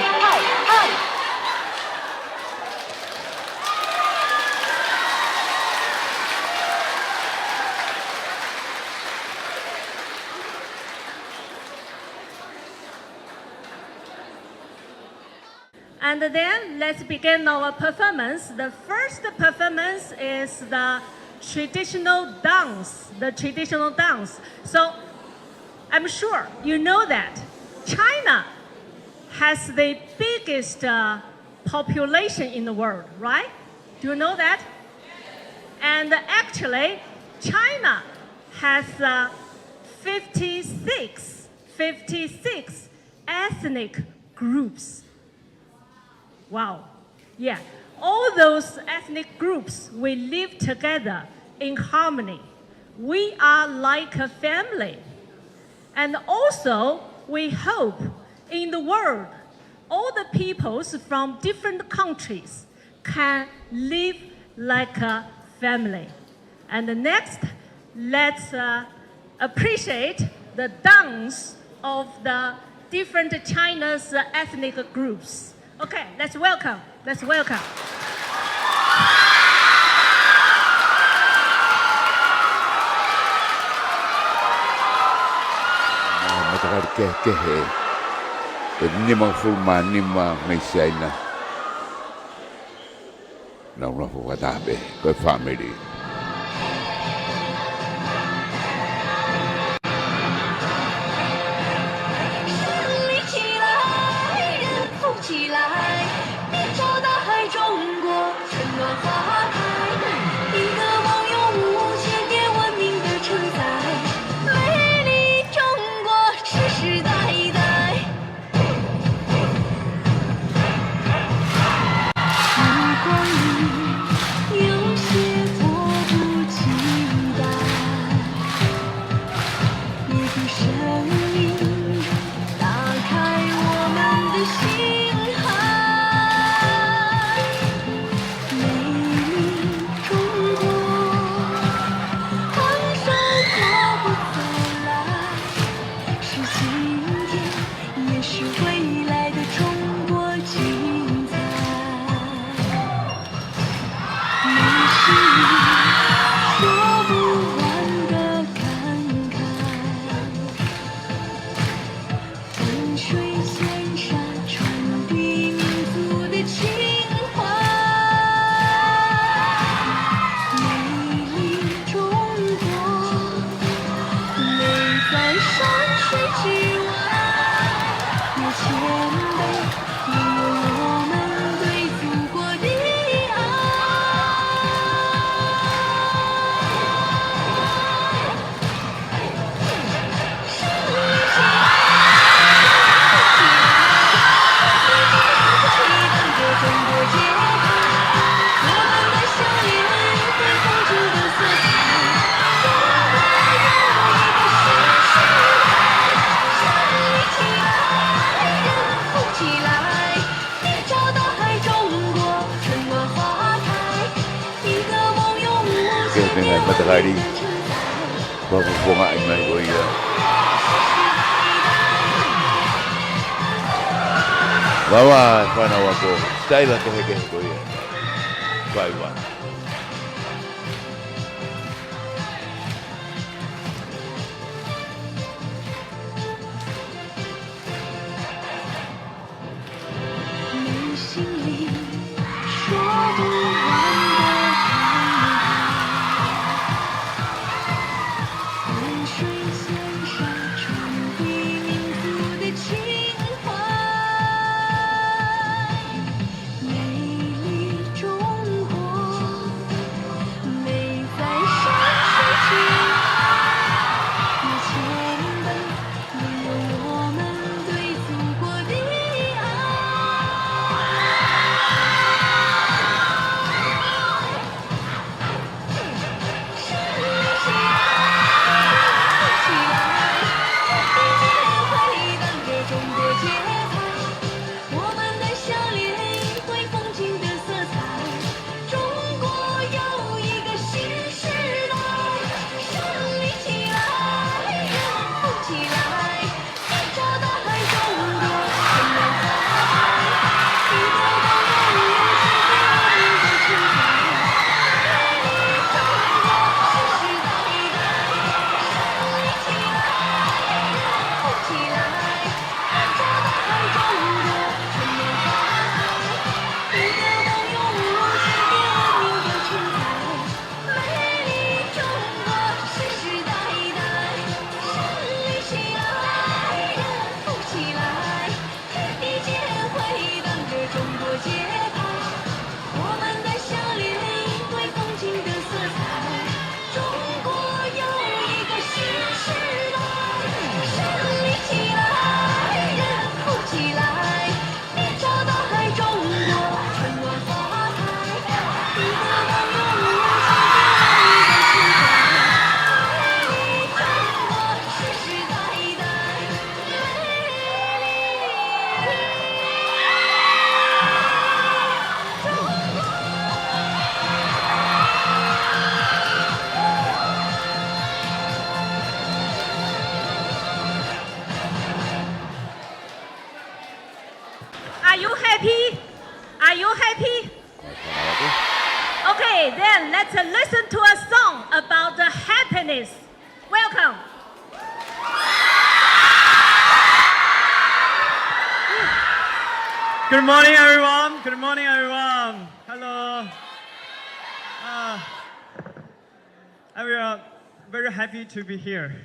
And then let's begin our performance. The first performance is the traditional dance. So I'm sure you know that China has the biggest population in the world, right? Do you know that? And actually, China has 56 ethnic groups. Wow. Yeah. All those ethnic groups, we live together in harmony. We are like a family. And also, we hope in the world, all the peoples from different countries can live like a family. And next, let's appreciate the dance of the different China's ethnic groups. Okay, let's welcome. Let's welcome. มาจากแก่แต่นี่มาฟูมานี่มาไม่ใช่นะเราพูดกันไปก็ฟาร์มไม่ดีMatahari bunga ay may goya bawa panawa ko style ang kahigay goya Taiwan again, let's listen to a song about the happiness. Welcome. Good morning, everyone. Good morning, everyone. Hello. I'm very happy to be here.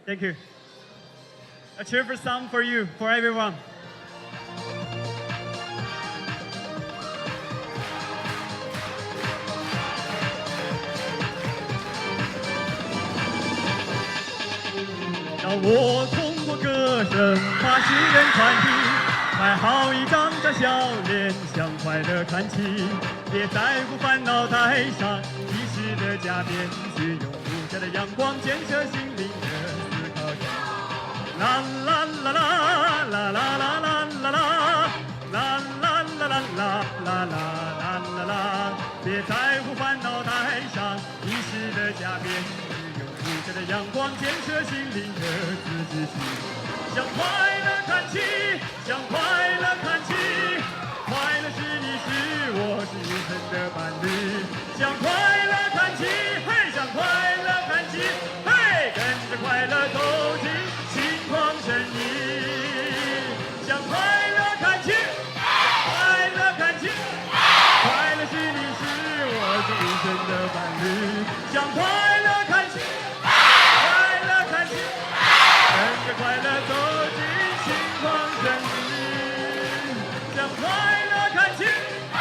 Thank you. A cheerful song for you, for everyone.让我通过歌声把诗人传递，摆好一张张笑脸向快乐看齐，别在乎烦恼带上一时的假面具，用无暇的阳光建设心灵的思考力。啦啦啦啦啦啦啦啦啦啦啦啦啦啦啦啦啦啦，别在乎烦恼带上一时的假面具，用无暇的阳光建设心灵的自己体。向快乐看齐，向快乐看齐，快乐是你是我是永恒的伴侣。向快乐看齐，嘿，向快乐看齐，嘿，跟着快乐走进心旷神怡。向快乐看齐，快乐看齐，快乐是你是我是永恒的伴侣。向快乐看齐，快乐看齐，跟着快乐走进心旷神怡。向快乐看齐，快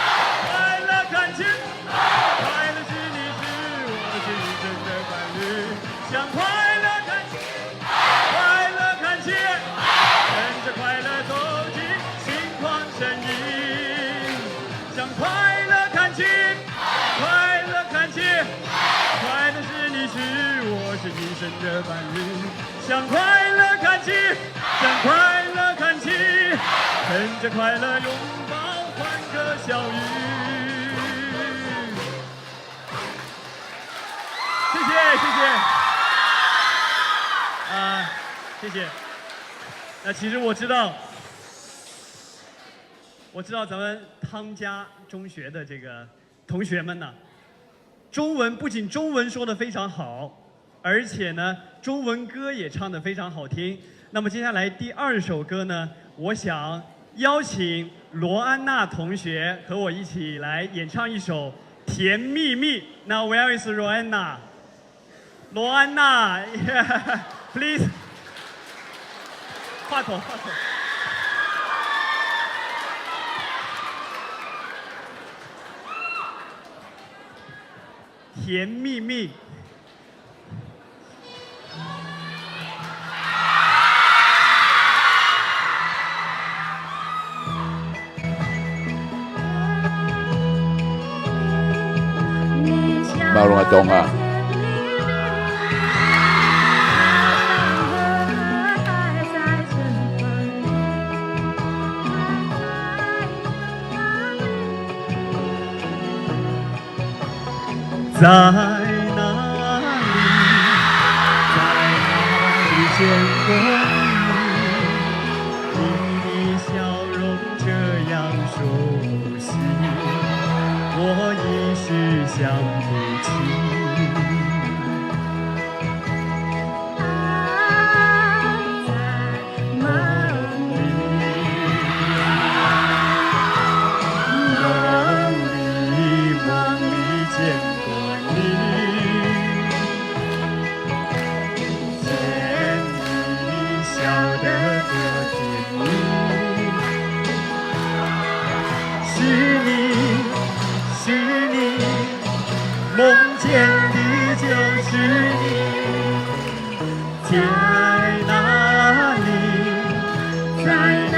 乐看齐，快乐是你是我是永恒的伴侣。向快乐看齐，快乐看齐，跟着快乐走进心旷神怡。向快乐看齐，快乐看齐，快乐是你是我是一生的伴侣。向快乐看齐，向快乐看齐，跟着快乐拥抱欢歌笑语。谢谢谢谢，谢谢。其实我知道咱们汤家中学的这个同学们呢，不仅中文说得非常好，而且呢，中文歌也唱得非常好听。那么接下来第2首歌呢，我想邀请罗安娜同学和我一起来演唱一首《甜蜜蜜》。Now where is Roanna？ 罗安娜 ，please， 话筒。甜蜜蜜。Marunong Tonga.在哪里见过你？你的笑容这样熟悉，我一时想不起。梦见的就是你，在哪里，在哪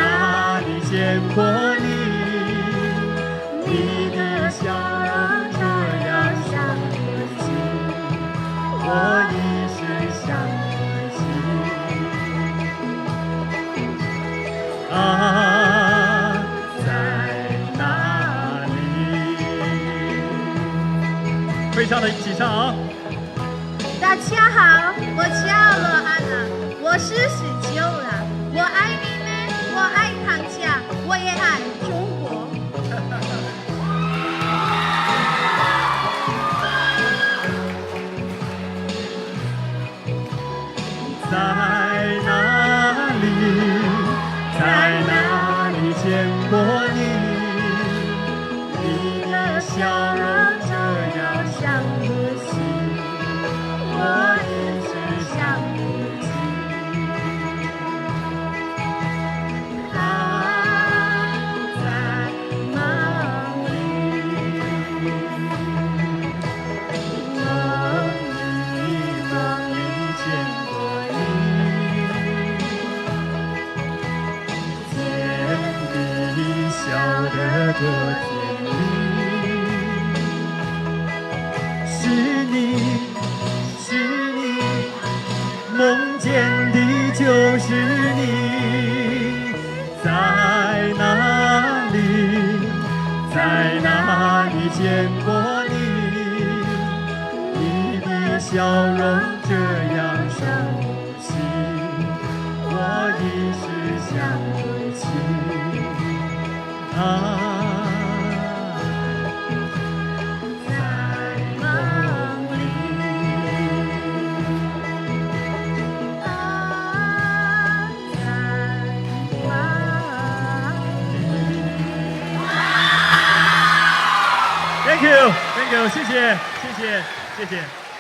里见过你？你的笑容这样想不起，我一时想不起。会唱的一起唱啊！大家好，我叫罗安娜，我是19了。我爱你们，我爱汤家，我也爱中国。在哪里？在哪里见过你？你的笑容这样想不起，我一直想不起。他在哪里？梦里见过你，甜蜜笑得多甜蜜，是你，是你，梦见的就是你，在哪里，在哪里见过你？你的笑容这样熟悉，我一时想不起。在梦里，在梦里。Thank you, thank you， 谢谢，谢谢，谢谢。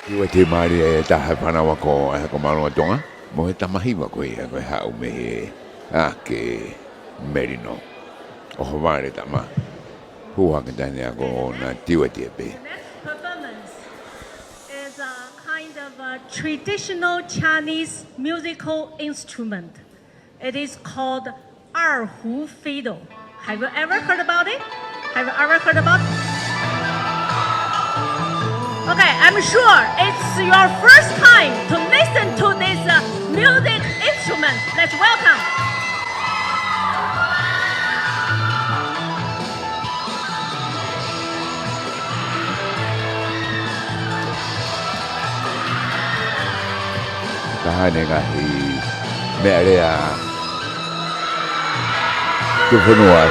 因为天马里大海pana wako ko malo tonga mo tamahi wako ko ha me ke Melino o haware tama hua ka tanya ko na tiwa tipe. The next performance is a kind of a traditional Chinese musical instrument. It is called 二胡 fiddle. Have you ever heard about it? Have you ever heard about it? Okay, I'm sure it's your first time to listen to this music instrument. Let's welcome. 大那个是咩嘞啊？就分我。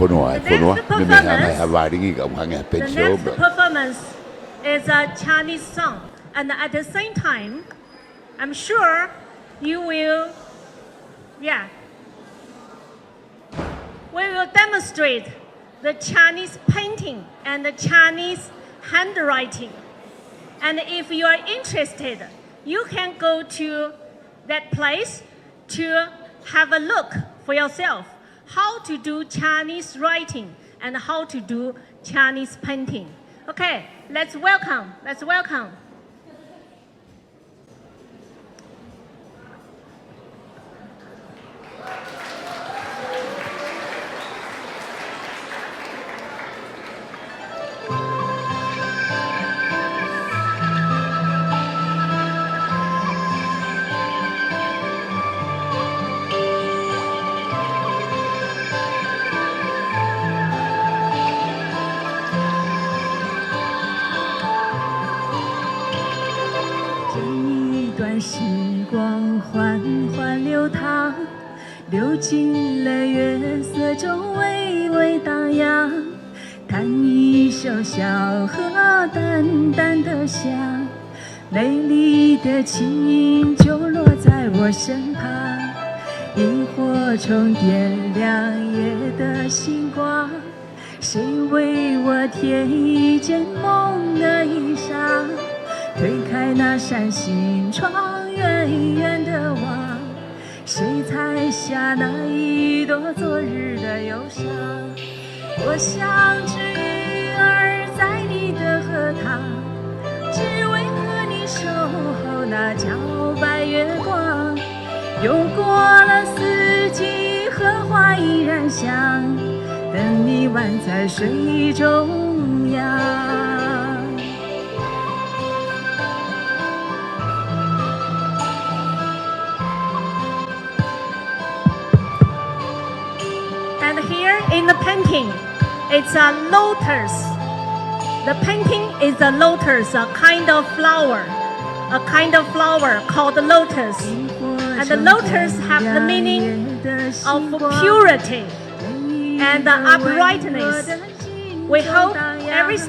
whonua, me me ha waringi ka hanga The pecho. next performance is a Chinese song, and at the same time, I'm sure you will, we will demonstrate the Chinese painting and the Chinese handwriting. And if you are interested, you can go to that place to have a look for yourself how to do Chinese writing and how to do Chinese painting. Okay, let's welcome. 时光缓缓流淌，流进了月色中微微荡漾。弹一首小河淡淡的香，美丽的轻音就落在我身旁。萤火虫点亮夜的星光，谁为我添一件梦的衣裳？推开那扇心窗，远远地望，谁采下那一朵昨日的忧伤？我像只鱼儿在你的荷塘，只为和你守候那皎白月光。又过了四季，荷花依然香，等你宛在水中央。And here in the painting, it's a lotus. The painting is a lotus, a kind of flower called the lotus. And the lotus have the meaning of purity and uprightness. We hope every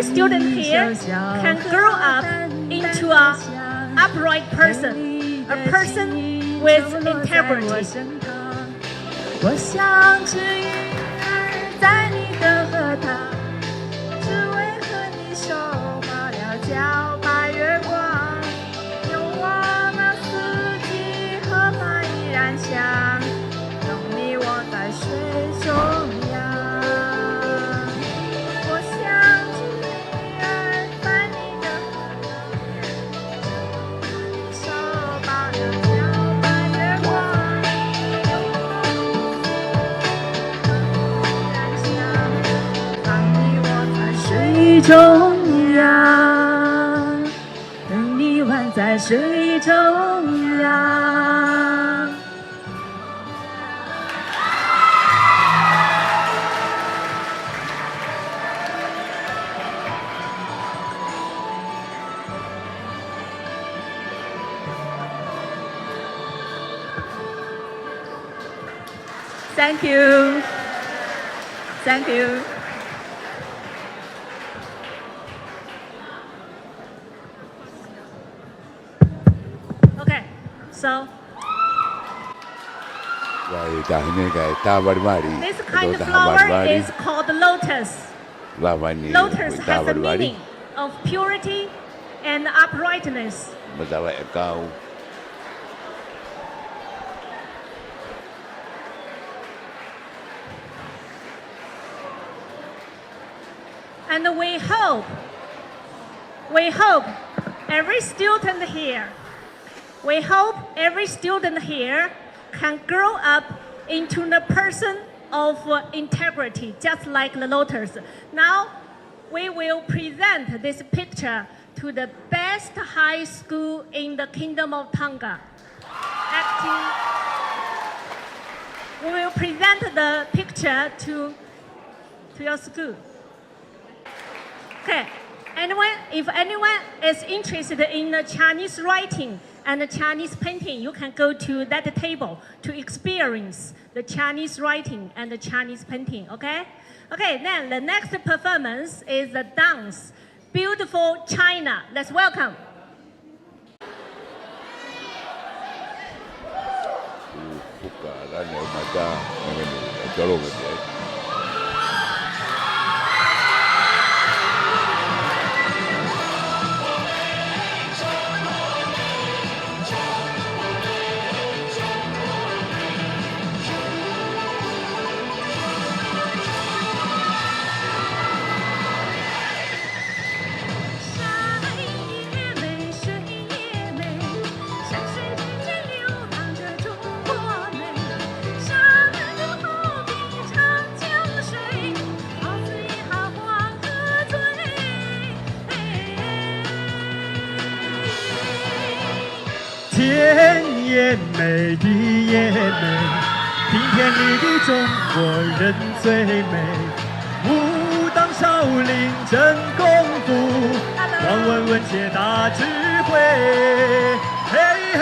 student here can grow up into an upright person, a person with integrity. 我像只鱼儿在你的荷塘，只为和你守候了皎白月光。又忘了四季，荷花依然香，等你我在水中央。我像只鱼儿在你的荷塘，只为和你守候了皎白月光。 水中央，等你宛在水中央。Thank you. Thank you. So, this kind of flower is called lotus. Lotus has the meaning of purity and uprightness. And we hope every student here can grow up into the person of integrity, just like the lotus. Now, we will present this picture to the best high school in the Kingdom of Tonga. We will present the picture to your school. Okay. If anyone is interested in the Chinese writing, and the Chinese painting, you can go to that table to experience the Chinese writing and the Chinese painting, okay? Okay, then the next performance is the dance, Beautiful China. Let's welcome.天也美，地也美，平天里的中国人最美。武当少林真功夫，光文文解大智慧。嘿嘿，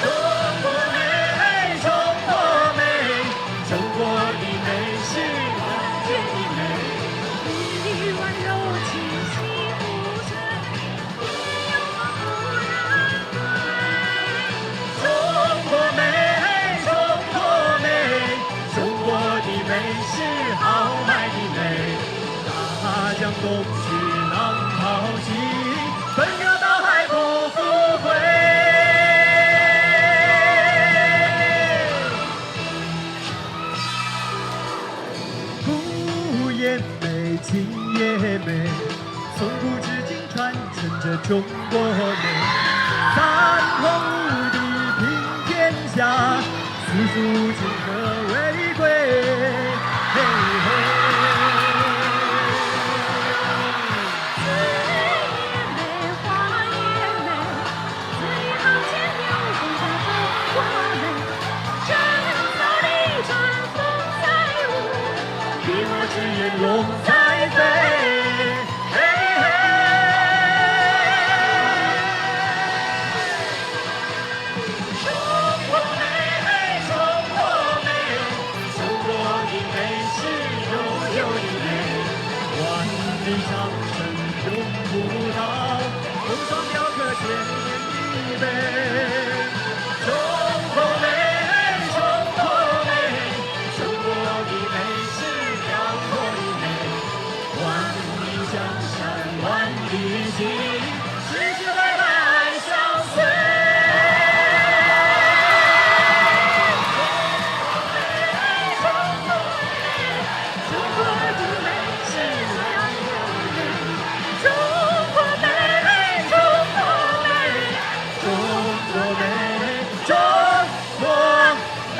中国美，中国美，中国的美是万千的美。你温柔清新不衰。将东去浪淘尽，奔流到海不复回。古也美，今也美，从古至今传承着中国美。三皇五帝平天下，四书五经可为贵。嘿嘿。龙在飞，嘿嘿。中国美，中国美，中国的美是悠悠的美。万里长城永不倒，风霜雕刻千年的碑。中国美，中国美，中国的美是辽阔的。万里情，世世代代爱相随。中国的美是良友美，中国美，中国美，中国美，中国美。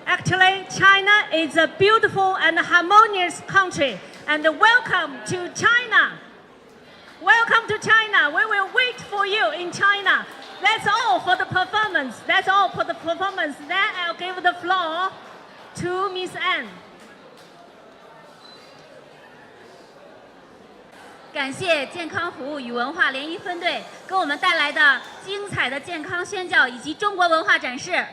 Actually, China is a beautiful and harmonious country, and welcome to China. Welcome to China. We will wait for you in China. That's all for the performance. That's all for the performance. Then I'll give the floor to Miss Anne. 感谢健康服务与文化联谊分队给我们带来的精彩的健康宣教以及中国文化展示。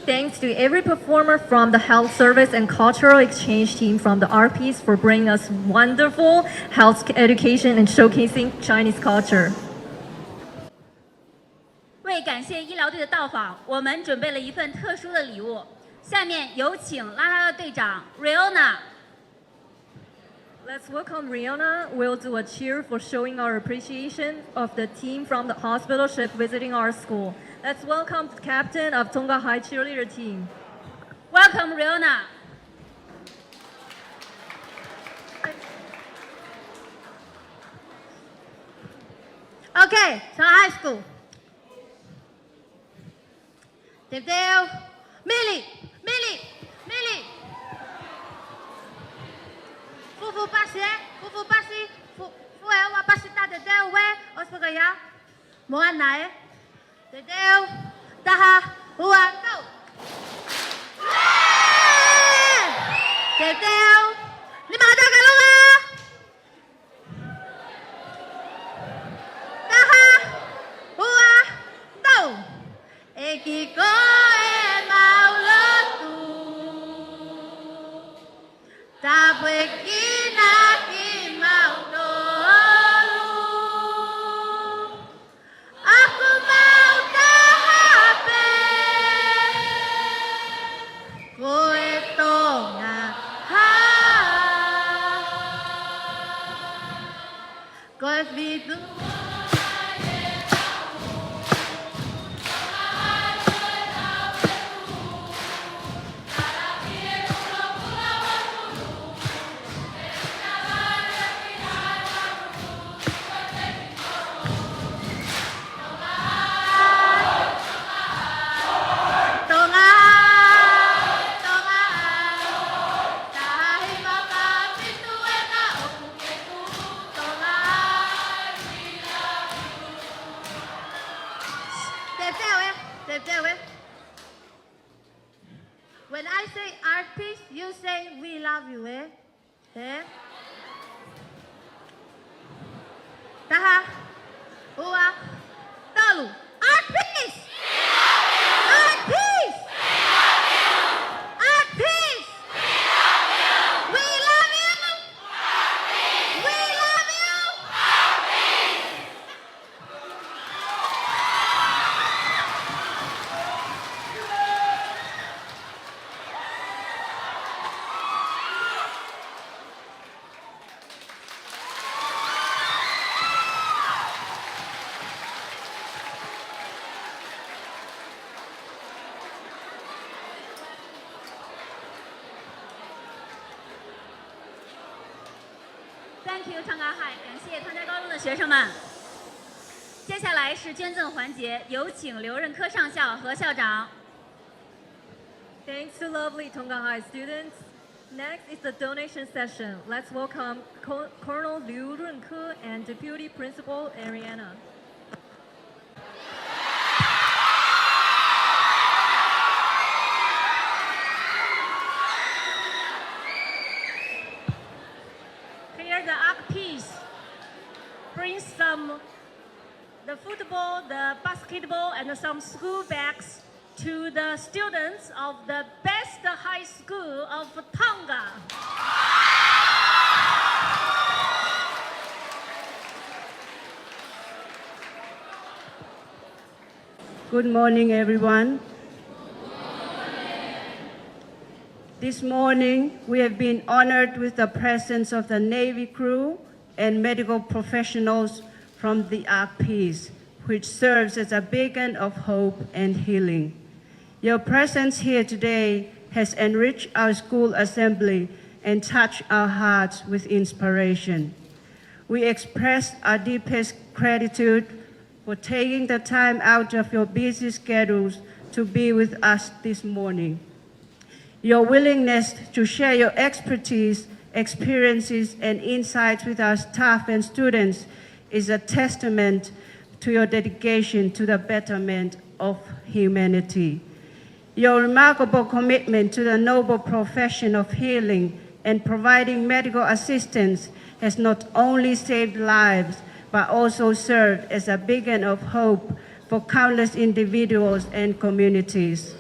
Thanks to every performer from the health service and cultural exchange team from the RPs for bringing us wonderful health education and showcasing Chinese culture. 为感谢医疗队的到访，我们准备了一份特殊的礼物。下面有请啦啦队队长 Riona。Let's welcome Riona. We'll do a cheer for showing our appreciation of the team from the hospital ship visiting our school. Let's welcome the captain of Tonga High cheerleader team. Welcome, Riona. Okay, so high school. Devdale, Millie. 夫妇巴西，夫妇巴西大的单位，我是个 ya. Moana Te Deo, Taha, Ua, Tau. Te Deo, Lima Taka Lua. Taha, Ua, Tau. Eki ko e mau Latu. Tapu kina ki mau tolu. Aku mau tahape. Koe tonga ha. Koe fitu. When I say art piece, you say we love you, eh? Eh? Taha, Ua, Talu. Art piece! Art piece! Art piece! We love you! We love you! Thank you, 长岗海，感谢汤加高中的学生们。接下来是捐赠环节，有请刘任科上校和校长。Thanks to lovely Tonga High students. Next is the donation session. Let's welcome Colonel Liu Runke and Deputy Principal Ariana. Here the art piece brings the football, the basketball, and some school bags to the students of the best high school of Tonga. Good morning, everyone. This morning, we have been honored with the presence of the Navy crew and medical professionals from the Ark Peace, which serves as a beacon of hope and healing. Your presence here today has enriched our school assembly and touched our hearts with inspiration. We express our deepest gratitude for taking the time out of your busy schedules to be with us this morning. Your willingness to share your expertise, experiences, and insights with our staff and students is a testament to your dedication to the betterment of humanity. Your remarkable commitment to the noble profession of healing and providing medical assistance has not only saved lives, but also served as a beacon of hope for countless individuals and communities.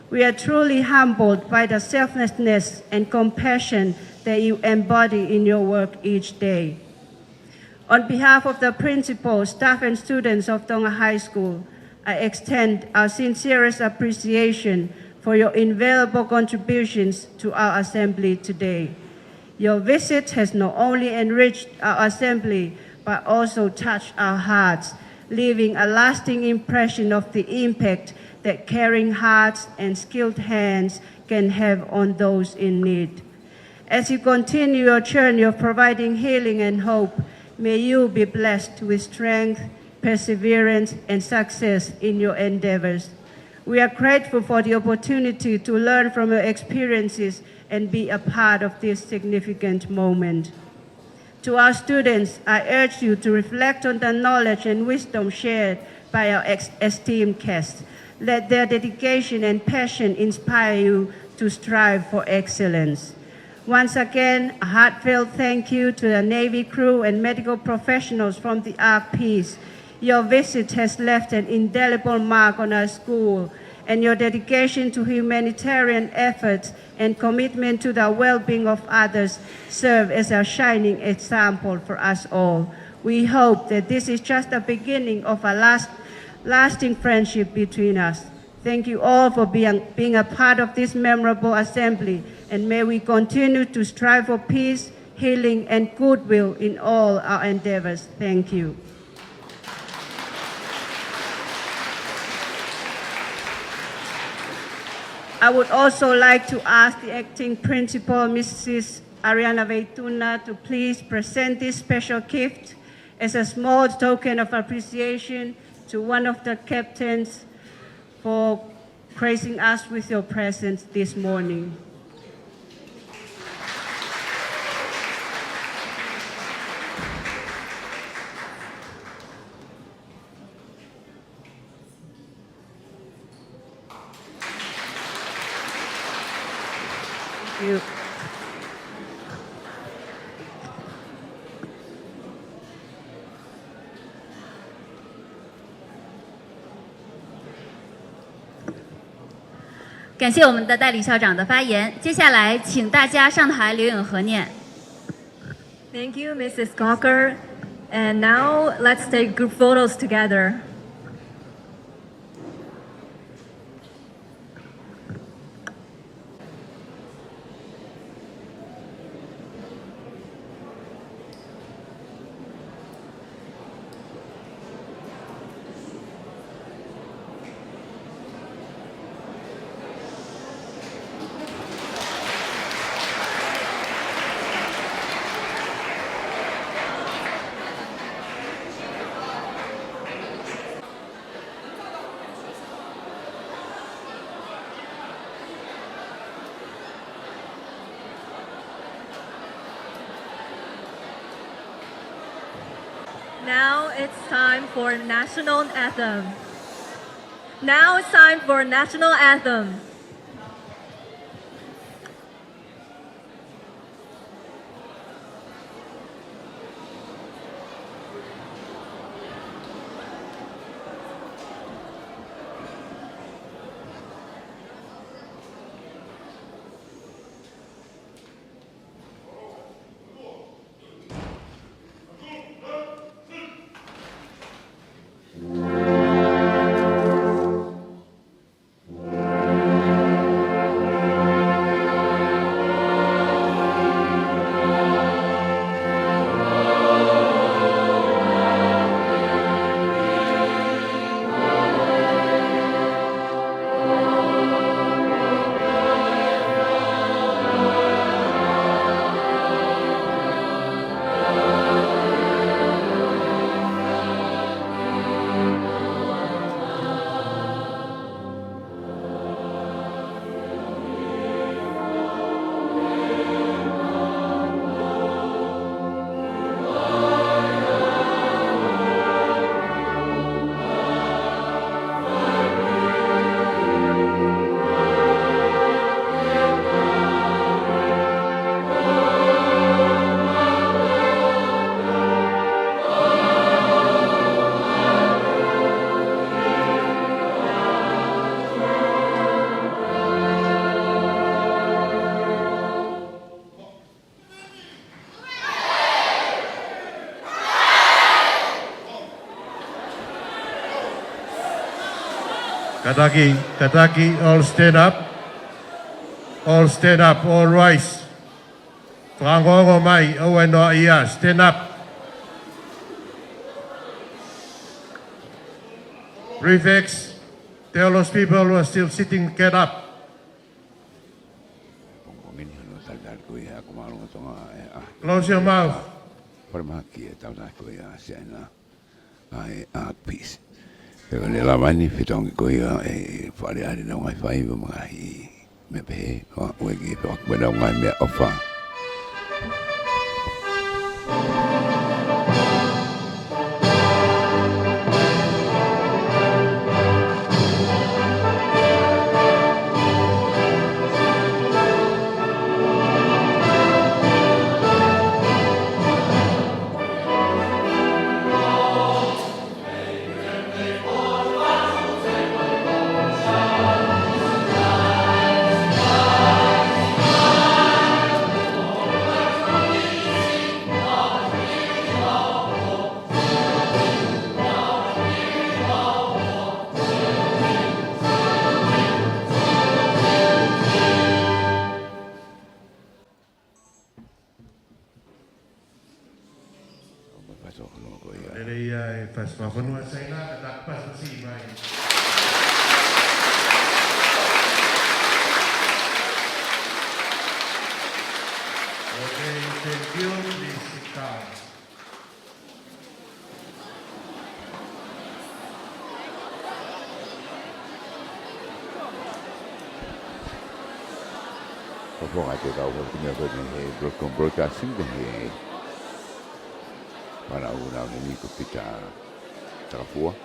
We are truly humbled by the selflessness and compassion that you embody in your work each day. On behalf of the principal, staff, and students of Tonga High School, I extend our sincerest appreciation for your invaluable contributions to our assembly today. Your visit has not only enriched our assembly, but also touched our hearts, leaving a lasting impression of the impact that caring hearts and skilled hands can have on those in need. As you continue your journey of providing healing and hope, may you be blessed with strength, perseverance, and success in your endeavors. We are grateful for the opportunity to learn from your experiences and be a part of this significant moment. To our students, I urge you to reflect on the knowledge and wisdom shared by our esteemed guests. Let their dedication and passion inspire you to strive for excellence. Once again, a heartfelt thank you to the Navy crew and medical professionals from the Ark Peace. Your visit has left an indelible mark on our school, and your dedication to humanitarian efforts and commitment to the well-being of others serve as a shining example for us all. We hope that this is just the beginning of a lasting friendship between us. Thank you all for being a part of this memorable assembly, and may we continue to strive for peace, healing, and goodwill in all our endeavors. Thank you. I would also like to ask the acting principal, Mrs. Ariana Veituna, to please present this special gift as a small token of appreciation to one of the captains for gracing us with your presence this morning. Thank you.感谢我们的代理校长的发言。接下来，请大家上台留影合念。Thank you, Mrs. Gawker. And now let's take group photos together. Now it's time for national anthem. Now it's time for national anthem. Kataki, all stand up. All stand up, all rise. Whangongo mai, owe no ia, stand up. Prefects, tell those people who are still sitting, get up. Close your mouth. Peace. Le lavani fitong ko ya e fare ari na wifi mo mga me pe wa wegi pa ba na ngai me ofa paso no ko ia. Leia e pas pavanua saina ka pas si mai. Okay, thank you, please sit down. Ko ate ka o tinga ko ni broadcasting de para una ni ko pita trafua.